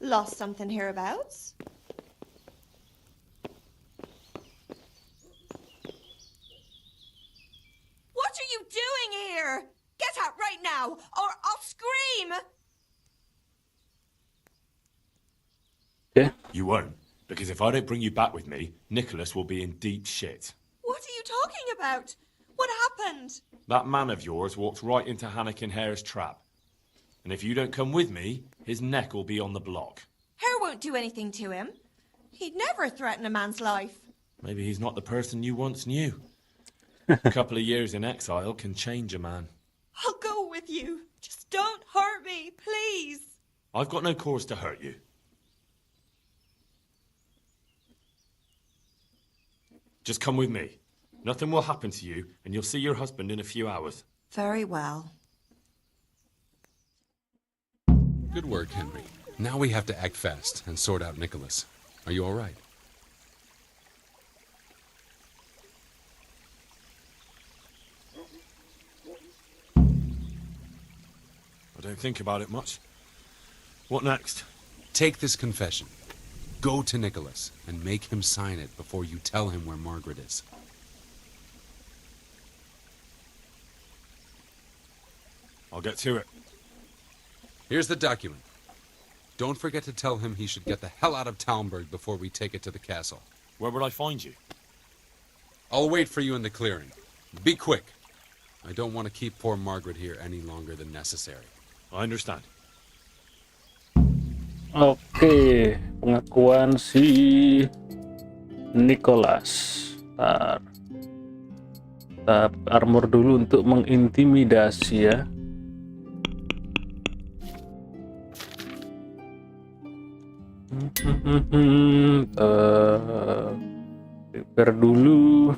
Lost something hereabouts? What are you doing here? Get out right now, or I'll scream! Okay. You won't, because if I don't bring you back with me, Nicholas will be in deep shit. What are you talking about? What happened? That man of yours walked right into Hannikin Hare's trap. And if you don't come with me, his neck will be on the block. Hare won't do anything to him. He'd never threaten a man's life. Maybe he's not the person you once knew. A couple of years in exile can change a man. I'll go with you. Just don't hurt me, please. I've got no cause to hurt you. Just come with me. Nothing will happen to you, and you'll see your husband in a few hours. Very well. Good work, Henry. Now we have to act fast and sort out Nicholas. Are you all right? I don't think about it much. What next? Take this confession. Go to Nicholas and make him sign it before you tell him where Margaret is. I'll get to it. Here's the document. Don't forget to tell him he should get the hell out of Talmberg before we take it to the castle. Where would I find you? I'll wait for you in the clearing. Be quick. I don't want to keep poor Margaret here any longer than necessary. I understand. Oke, pengakuan si Nicholas. Kita armor dulu untuk mengintimidasi ya. Prepare dulu.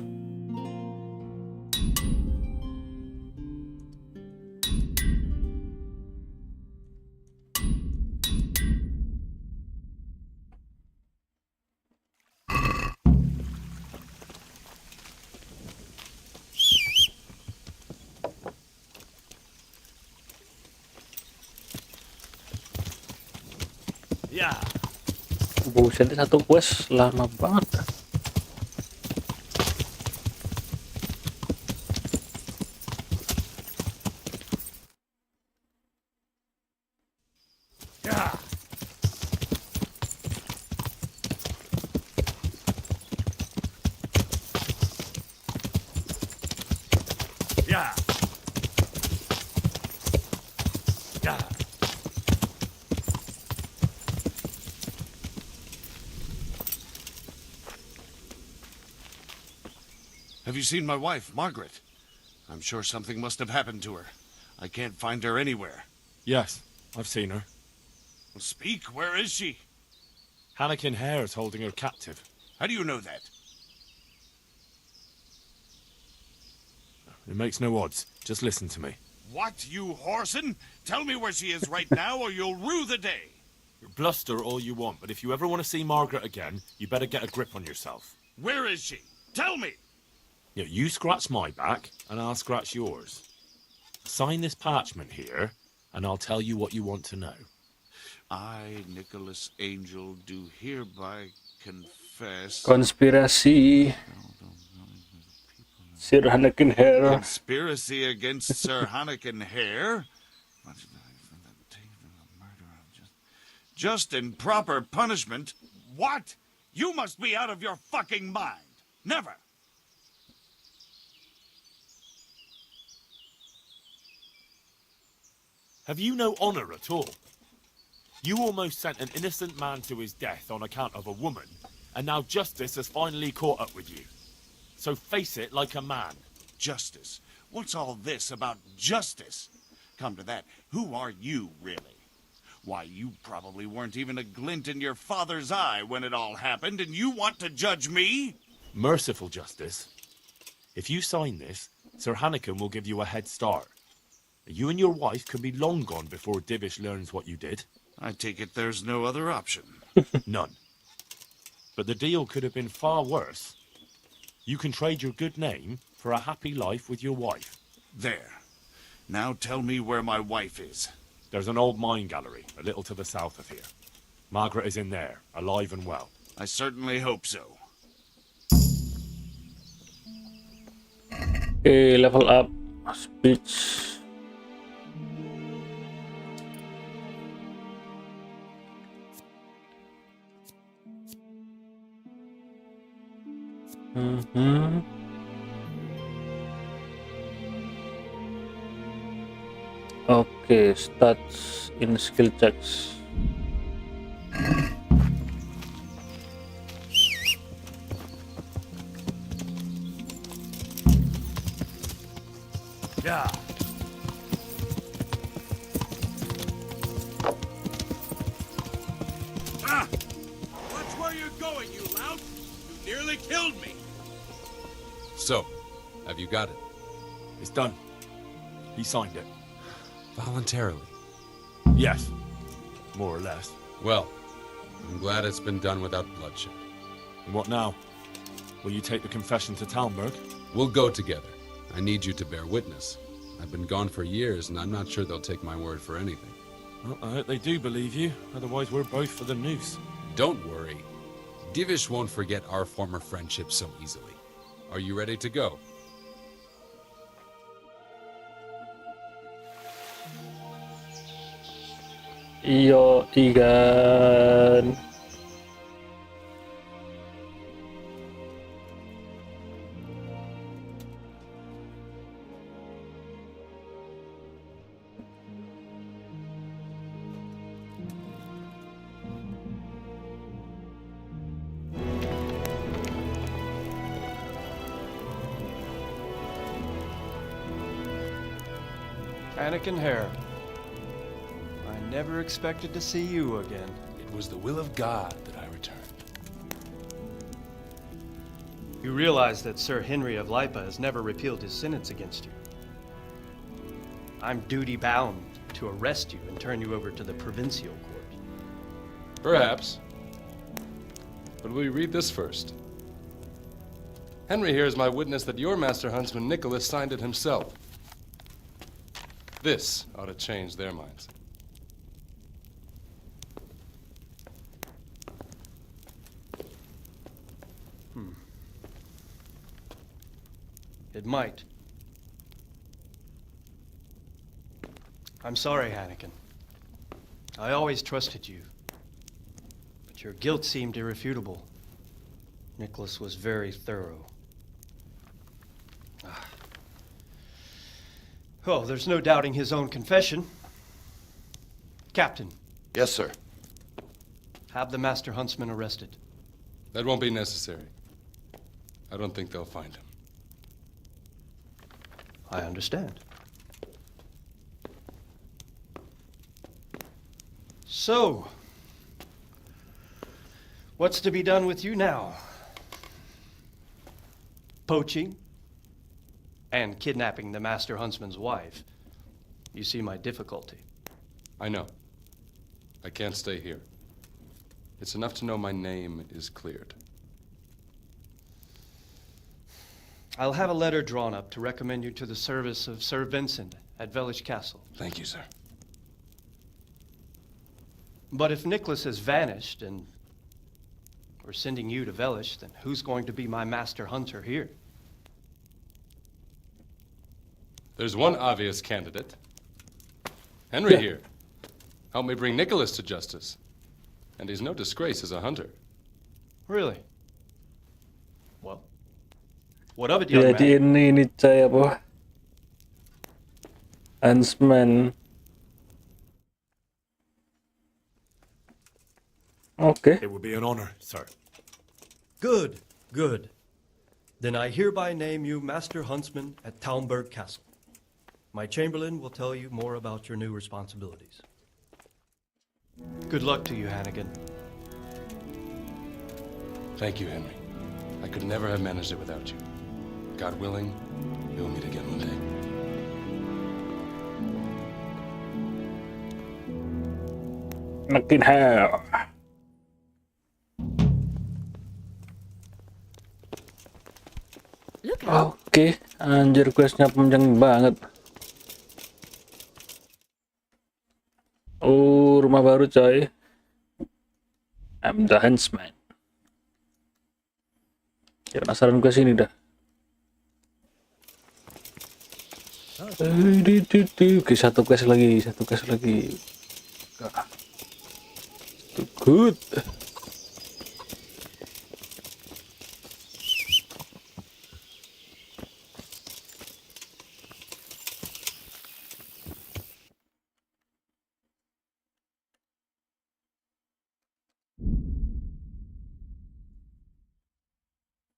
Ya. Buset, satu quest lama banget. Yeah. Yeah. Yeah. Have you seen my wife, Margaret? I'm sure something must have happened to her. I can't find her anywhere. Yes, I've seen her. Well, speak, where is she? Hannikin Hare is holding her captive. How do you know that? It makes no odds. Just listen to me. What, you whoreson? Tell me where she is right now or you'll rue the day. Bluster all you want, but if you ever want to see Margaret again, you better get a grip on yourself. Where is she? Tell me! Yeah, you scratch my back, and I'll scratch yours. Sign this parchment here, and I'll tell you what you want to know. I, Nicholas Angel, do hereby confess... Konspirasi. Sir Hannikin Hare. Conspiracy against Sir Hannikin Hare? Just and proper punishment? What? You must be out of your fucking mind. Never. Have you no honor at all? You almost sent an innocent man to his death on account of a woman, and now justice has finally caught up with you. So face it like a man. Justice? What's all this about justice? Come to that, who are you, really? Why, you probably weren't even a glint in your father's eye when it all happened, and you want to judge me? Merciful justice. If you sign this, Sir Hannikin will give you a head start. You and your wife could be long gone before Divish learns what you did. I take it there's no other option. None. But the deal could have been far worse. You can trade your good name for a happy life with your wife. There. Now tell me where my wife is. There's an old mine gallery, a little to the south of here. Margaret is in there, alive and well. I certainly hope so. Okay, level up. Speech. Okay, stats in skill checks. Yeah. Ah! Watch where you're going, you lout! You nearly killed me! So, have you got it? It's done. He signed it. Voluntarily? Yes. More or less. Well, I'm glad it's been done without bloodshed. And what now? Will you take the confession to Talmberg? We'll go together. I need you to bear witness. I've been gone for years, and I'm not sure they'll take my word for anything. Well, I hope they do believe you. Otherwise, we're both for the noose. Don't worry. Divish won't forget our former friendship so easily. Are you ready to go? Iyo, ikan. Hannikin Hare. I never expected to see you again. It was the will of God that I returned. You realize that Sir Henry of Lipa has never repealed his sentence against you. I'm duty-bound to arrest you and turn you over to the provincial court. Perhaps. But will you read this first? Henry here is my witness that your master huntsman Nicholas signed it himself. This ought to change their minds. It might. I'm sorry, Hannikin. I always trusted you, but your guilt seemed irrefutable. Nicholas was very thorough. Oh, there's no doubting his own confession. Captain. Yes, sir. Have the Master Huntsman arrested. That won't be necessary. I don't think they'll find him. I understand. So, what's to be done with you now? Poaching and kidnapping the Master Huntsman's wife. You see my difficulty. I know. I can't stay here. It's enough to know my name is cleared. I'll have a letter drawn up to recommend you to the service of Sir Vincent at Vellish Castle. Thank you, sir. But if Nicholas has vanished and we're sending you to Vellish, then who's going to be my master hunter here? There's one obvious candidate. Henry here. Help me bring Nicholas to justice. And he's no disgrace as a hunter. Really? Well, what of it, young Jadi man? ini saya apa? Huntsman. Okay. It would be an honor, sir. Good, good. Then I hereby name you Master Huntsman at Talmberg Castle. My chamberlain will tell you more about your new responsibilities. Good luck to you, Hannigan. Thank you, Henry. I could never have managed it without you. God willing, we'll meet again one day. Makin hell. Oke, anjir questnya panjang banget. Oh, rumah baru coy. I'm the Huntsman. Ya, penasaran gue sini dah. Oke, satu quest lagi. Good.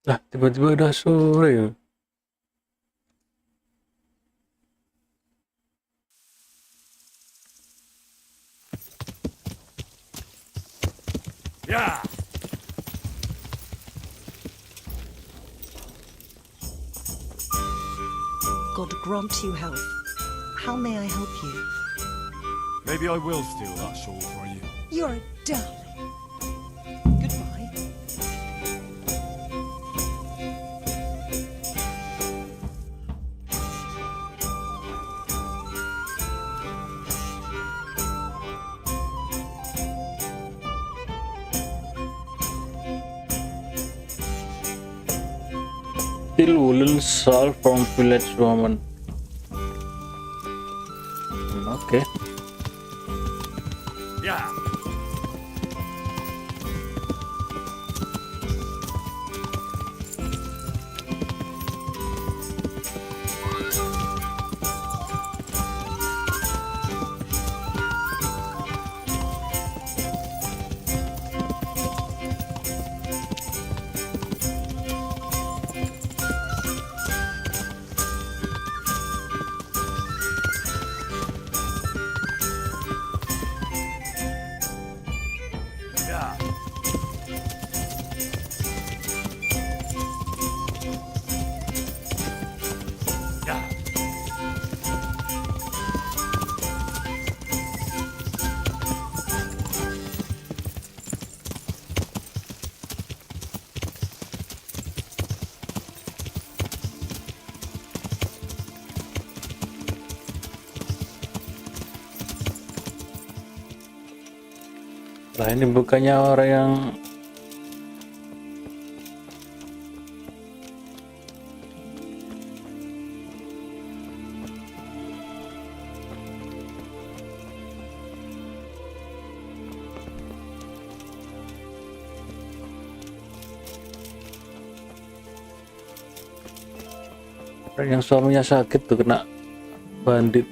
Lah, tiba-tiba udah sore ya. Yeah. God grant you health. How may I help you? Maybe I will steal that shawl for you. You're a darling. Goodbye. Steal woolen shawl from village woman. Okay. Yeah. Lah ini bukannya orang yang Yang suaminya sakit tuh kena bandit.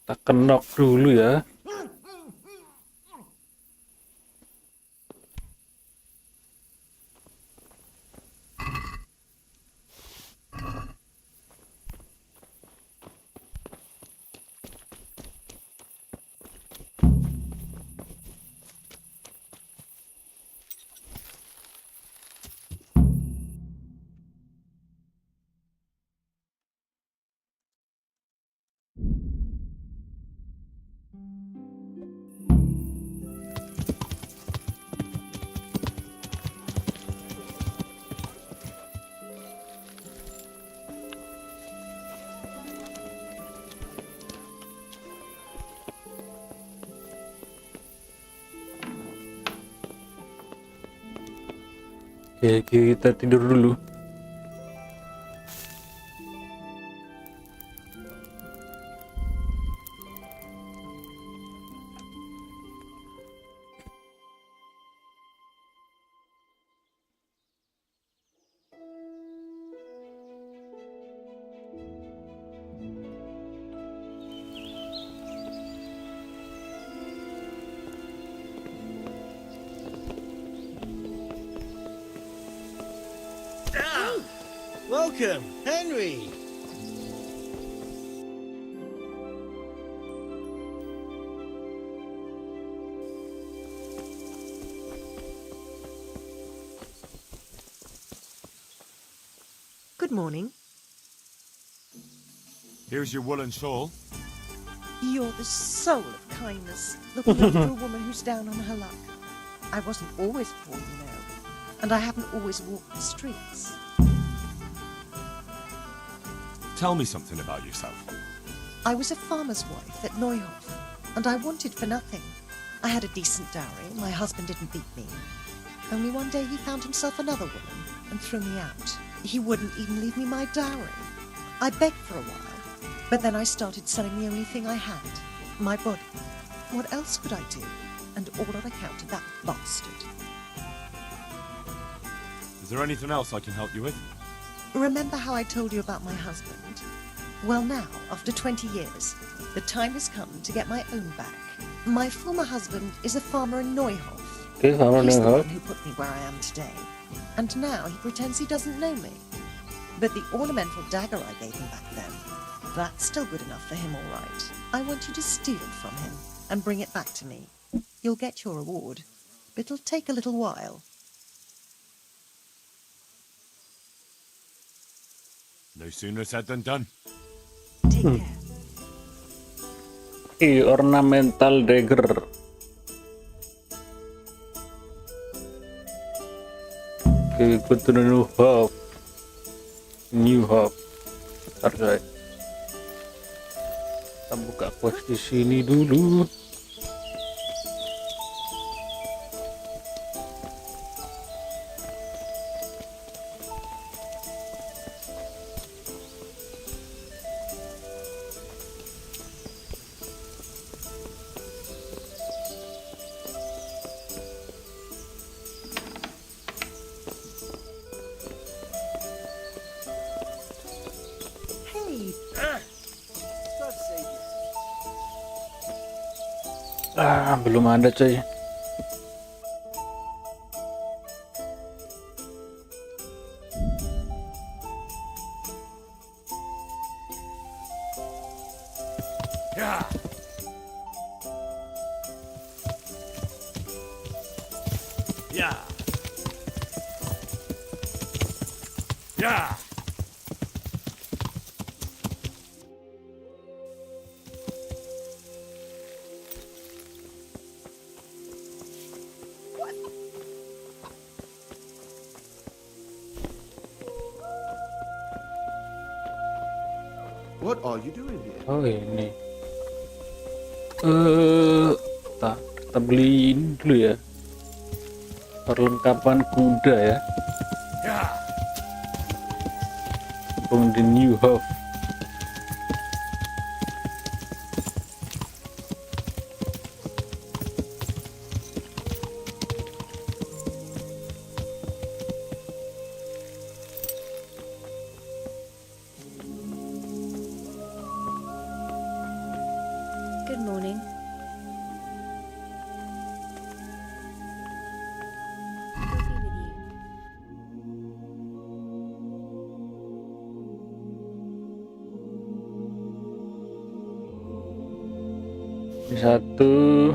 Kita kenok dulu ya. Oke, kita tidur dulu. Welcome, Henry. Good morning. Here's your woolen shawl. You're the soul of kindness, looking after a woman who's down on her luck. I wasn't always poor, you know, and I haven't always walked the streets. Tell me something about yourself. I was a farmer's wife at Neuhof, and I wanted for nothing. I had a decent dowry, my husband didn't beat me. Only one day he found himself another woman and threw me out. He wouldn't even leave me my dowry. I begged for a while, but then I started selling the only thing I had, my body. What else could I do? And all on account of that bastard. Is there anything else I can help you with? Remember how I told you about my husband? Well now, after 20 years, the time has come to get my own back. My former husband is a farmer in Neuhof. Okay, farmer He's the Neuhof. one who put me where I am today. And now he pretends he doesn't know me. But the ornamental dagger I gave him back then, that's still good enough for him, all right. I want you to steal it from him and bring it back to me. You'll get your reward, but it'll take a little while. No sooner said than done. Take care. Ornamental dagger. Okay, go to the new hub. New hub. Bentar guys. Kita buka quest di sini dulu. Belum ada coy. Yeah. Yeah. Yeah. What are you doing here? Oh ini. Kita beliin dulu ya. Perlengkapan kuda ya. From the new hoof. Good morning. Satu.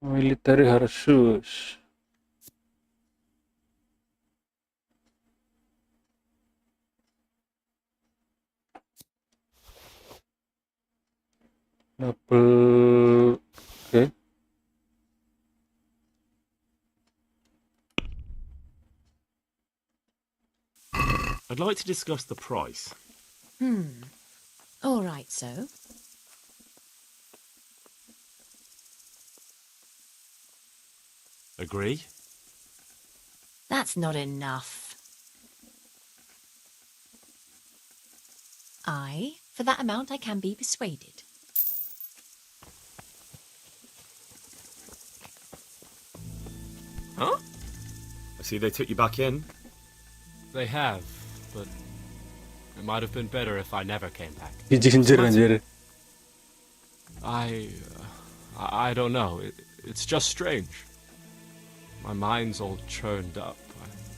Military Horses. Double. Okay. I'd like to discuss the price. All right, so. Agree? That's not enough. For that amount I can be persuaded. Huh? I see they took you back in. They have, but it might have been better if I never came back. Ginger anjir. I don't know. It's just strange. My mind's all churned up.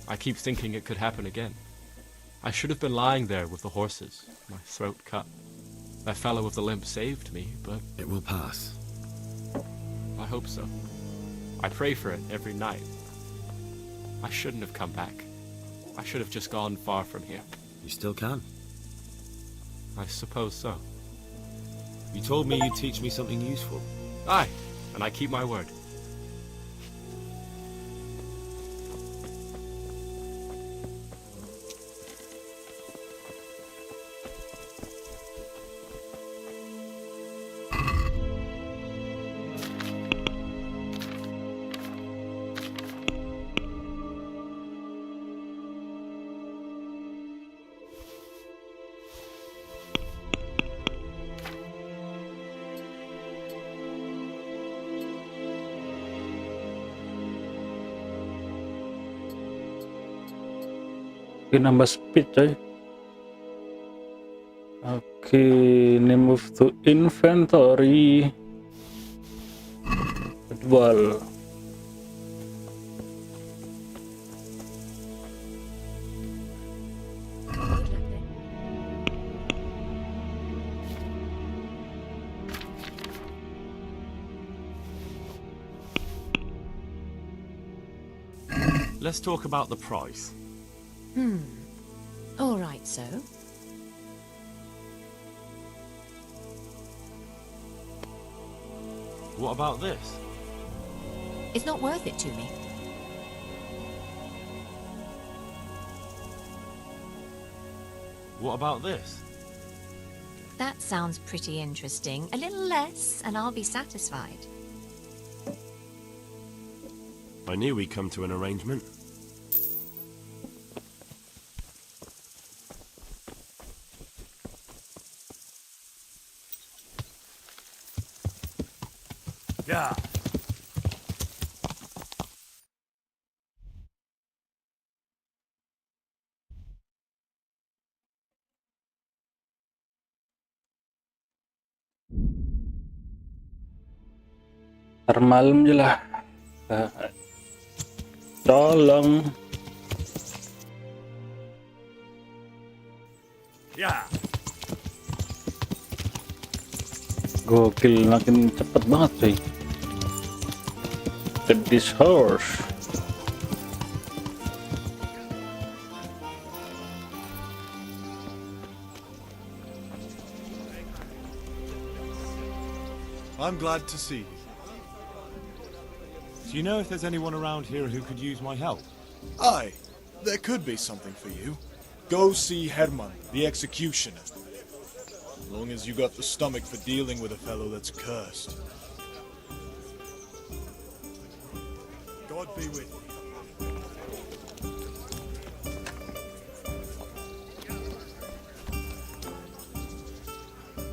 I keep thinking it could happen again. I should have been lying there with the horses, my throat cut. That fellow with the limp saved me, but... It will pass. I hope so. I pray for it every night. I shouldn't have come back. I should have just gone far from here. You still can. I suppose so. You told me you'd teach me something useful. Aye, and I keep my word. Oke, nambah speed coy. Oke, ini move to inventory. Jadwal. Let's talk about the price. All right, so. What about this? It's not worth it to me. What about this? That sounds pretty interesting. A little less, and I'll be satisfied. I knew we'd come to an arrangement. Yeah. Ntar malam aja lah. Tolong. Ya. Gokil, makin cepet banget cuy. Get this horse. I'm glad to see you. Do you know if there's anyone around here who could use my help? Aye, there could be something for you. Go see Herman, the executioner. As long as you got the stomach for dealing with a fellow that's cursed. God be with you.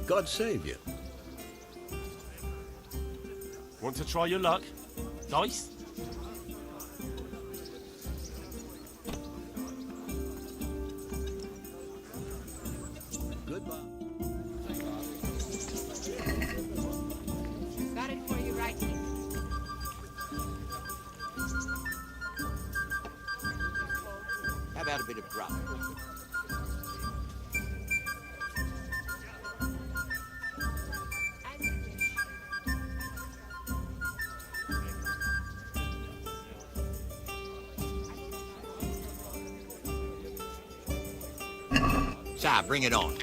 God save you. Want to try your luck? Dice? Goodbye. Got it for you right here. How about a bit of grub? So, bring it on.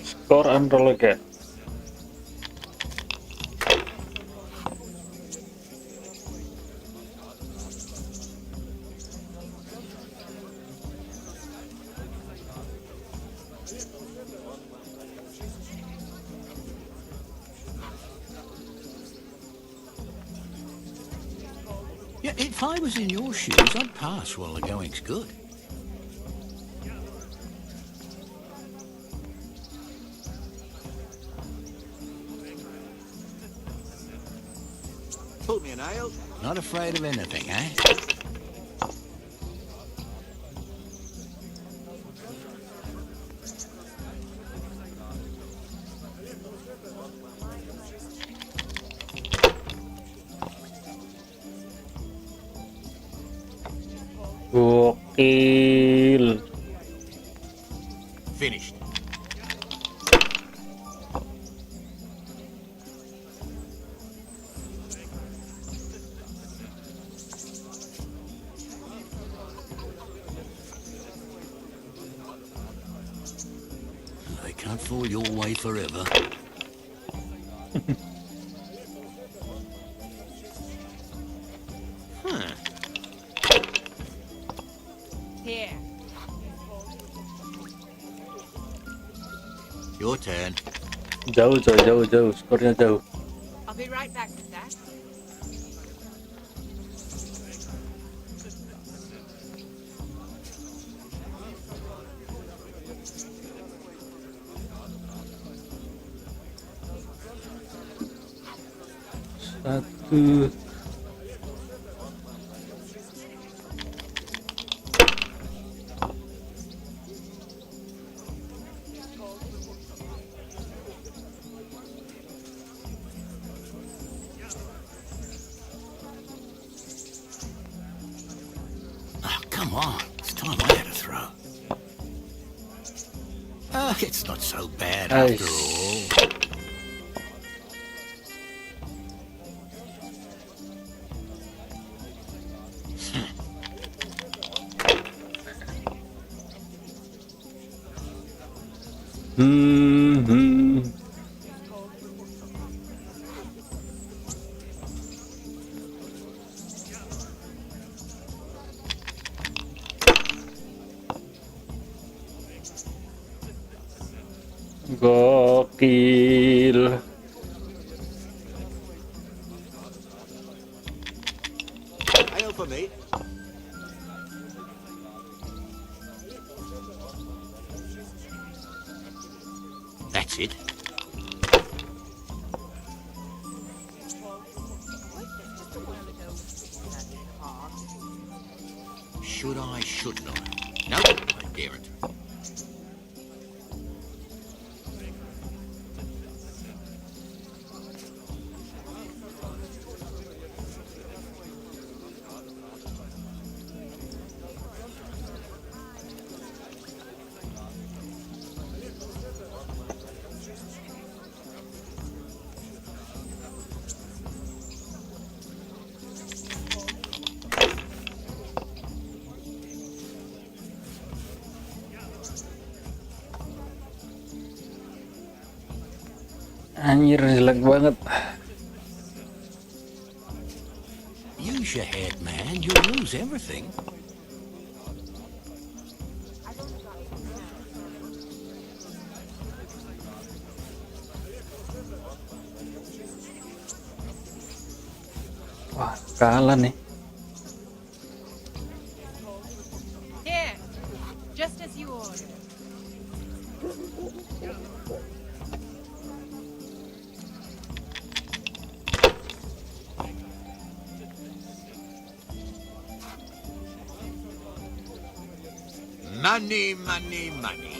Score and relegate. Yeah, if I was in your shoes, I'd pass while the going's good. Pull me an ale. Not afraid of anything, eh? Gokil. Finished. They can't fool your way forever. Huh. Here. Your turn. Jauh. Skornya jauh. I'll be right back with that. Satu. Oh, come on. It's time I had a throw. Oh, it's not so bad after all. Gokil. Ale for me. sit. Should I, shouldn't I? No, I daren't. Anjir, jelek banget. Use your head, man. You'll lose everything. Wah, kalah nih. Here, just as you ordered. Money, money, money.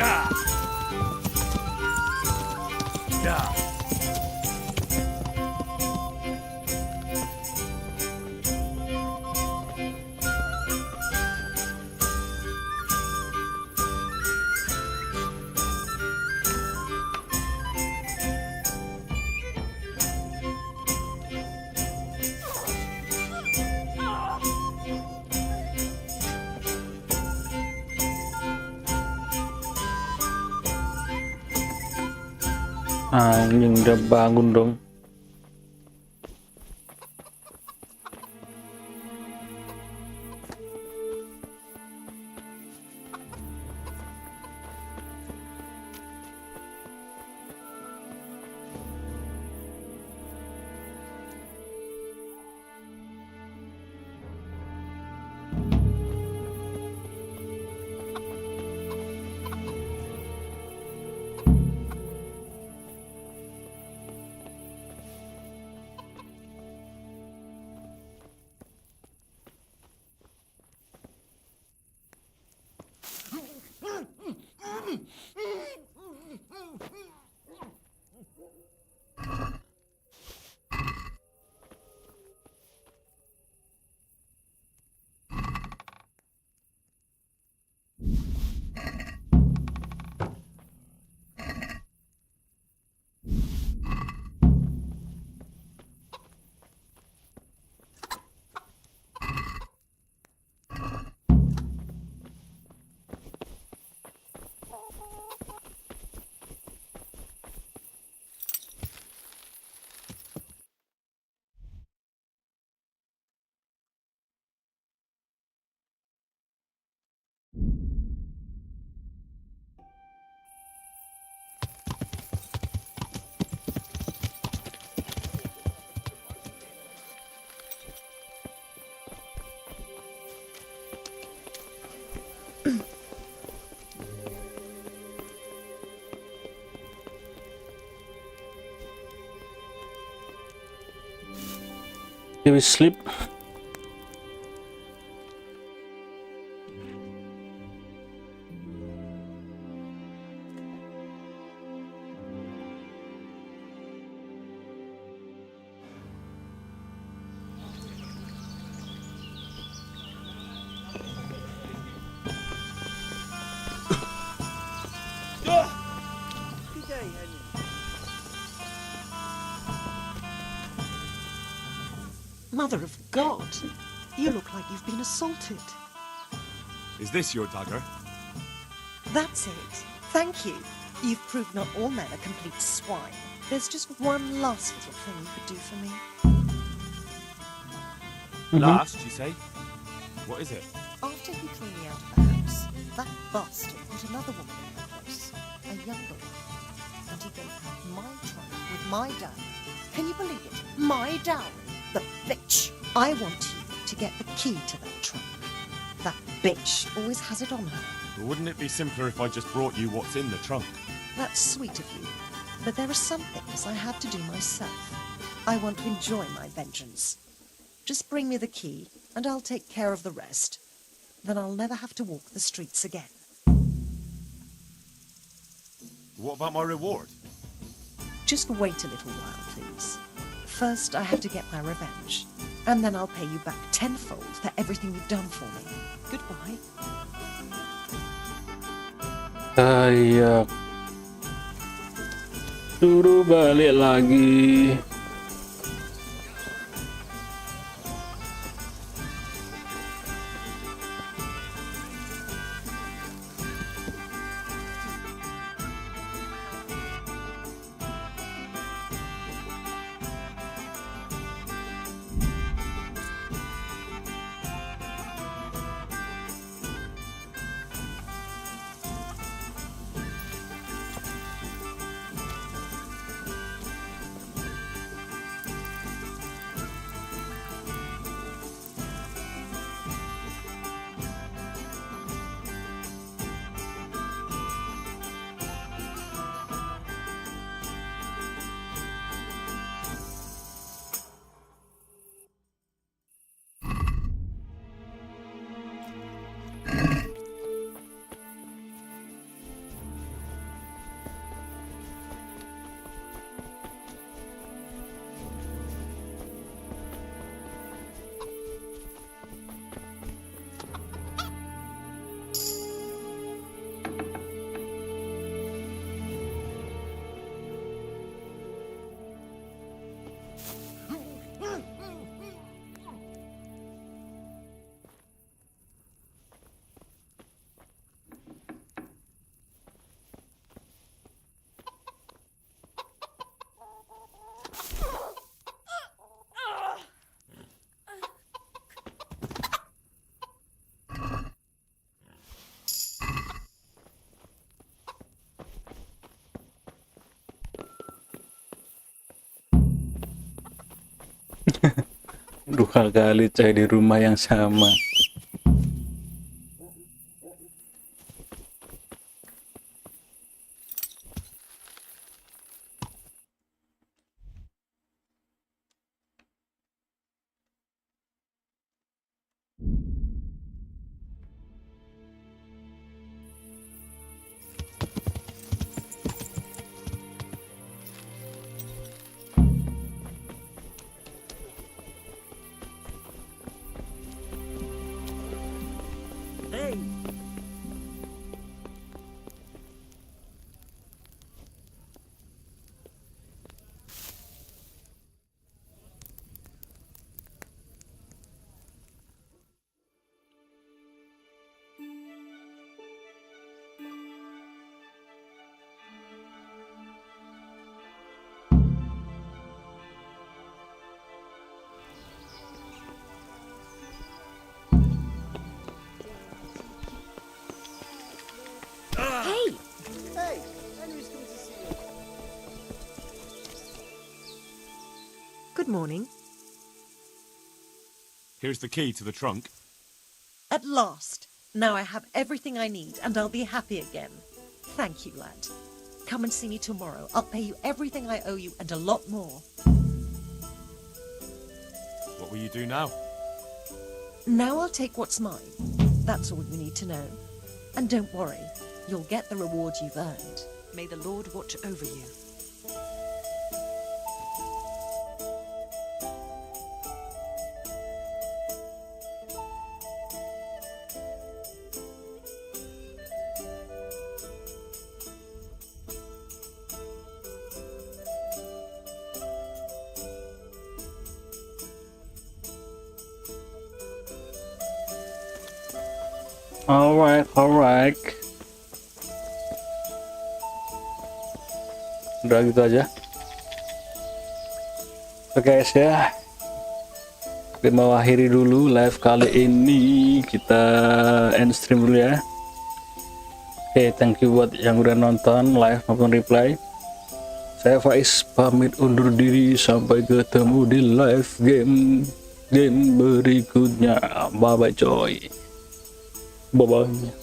Yeah. Yeah. Anjing, udah bangun dong. Do we sleep? Mother of God, you look like you've been assaulted. Is this your dagger? That's it. Thank you. You've proved not all men are complete swine. There's just one last little thing you could do for me. Last, you say? What is it? After he threw me out of the house, that bastard put another woman in her place, a younger one. And he gave her my trunk with my dowry. Can you believe it? My dowry. The bitch. I want you to get the key to that trunk. That bitch always has it on her. But wouldn't it be simpler if I just brought you what's in the trunk? That's sweet of you. But there are some things I have to do myself. I want to enjoy my vengeance. Just bring me the key, and I'll take care of the rest. Then I'll never have to walk the streets again. What about my reward? Just wait a little while, please. First, I have to get my revenge. And then I'll pay you back tenfold for everything you've done for me. Goodbye. Saya suruh balik lagi. Dua kali coy di rumah yang sama. Good morning. Here's the key to the trunk. At last. Now I have everything I need, and I'll be happy again. Thank you, lad. Come and see me tomorrow. I'll pay you everything I owe you, and a lot more. What will you do now? Now I'll take what's mine. That's all you need to know. And don't worry, you'll get the reward you've earned. May the Lord watch over you. Alright. Udah gitu aja. Oke guys ya. Kita mau akhiri dulu live kali ini. Kita end stream dulu ya. Oke, thank you buat yang udah nonton live maupun replay. Saya Faiz pamit undur diri, sampai ketemu di live game berikutnya. Bye bye coy. Bye bye.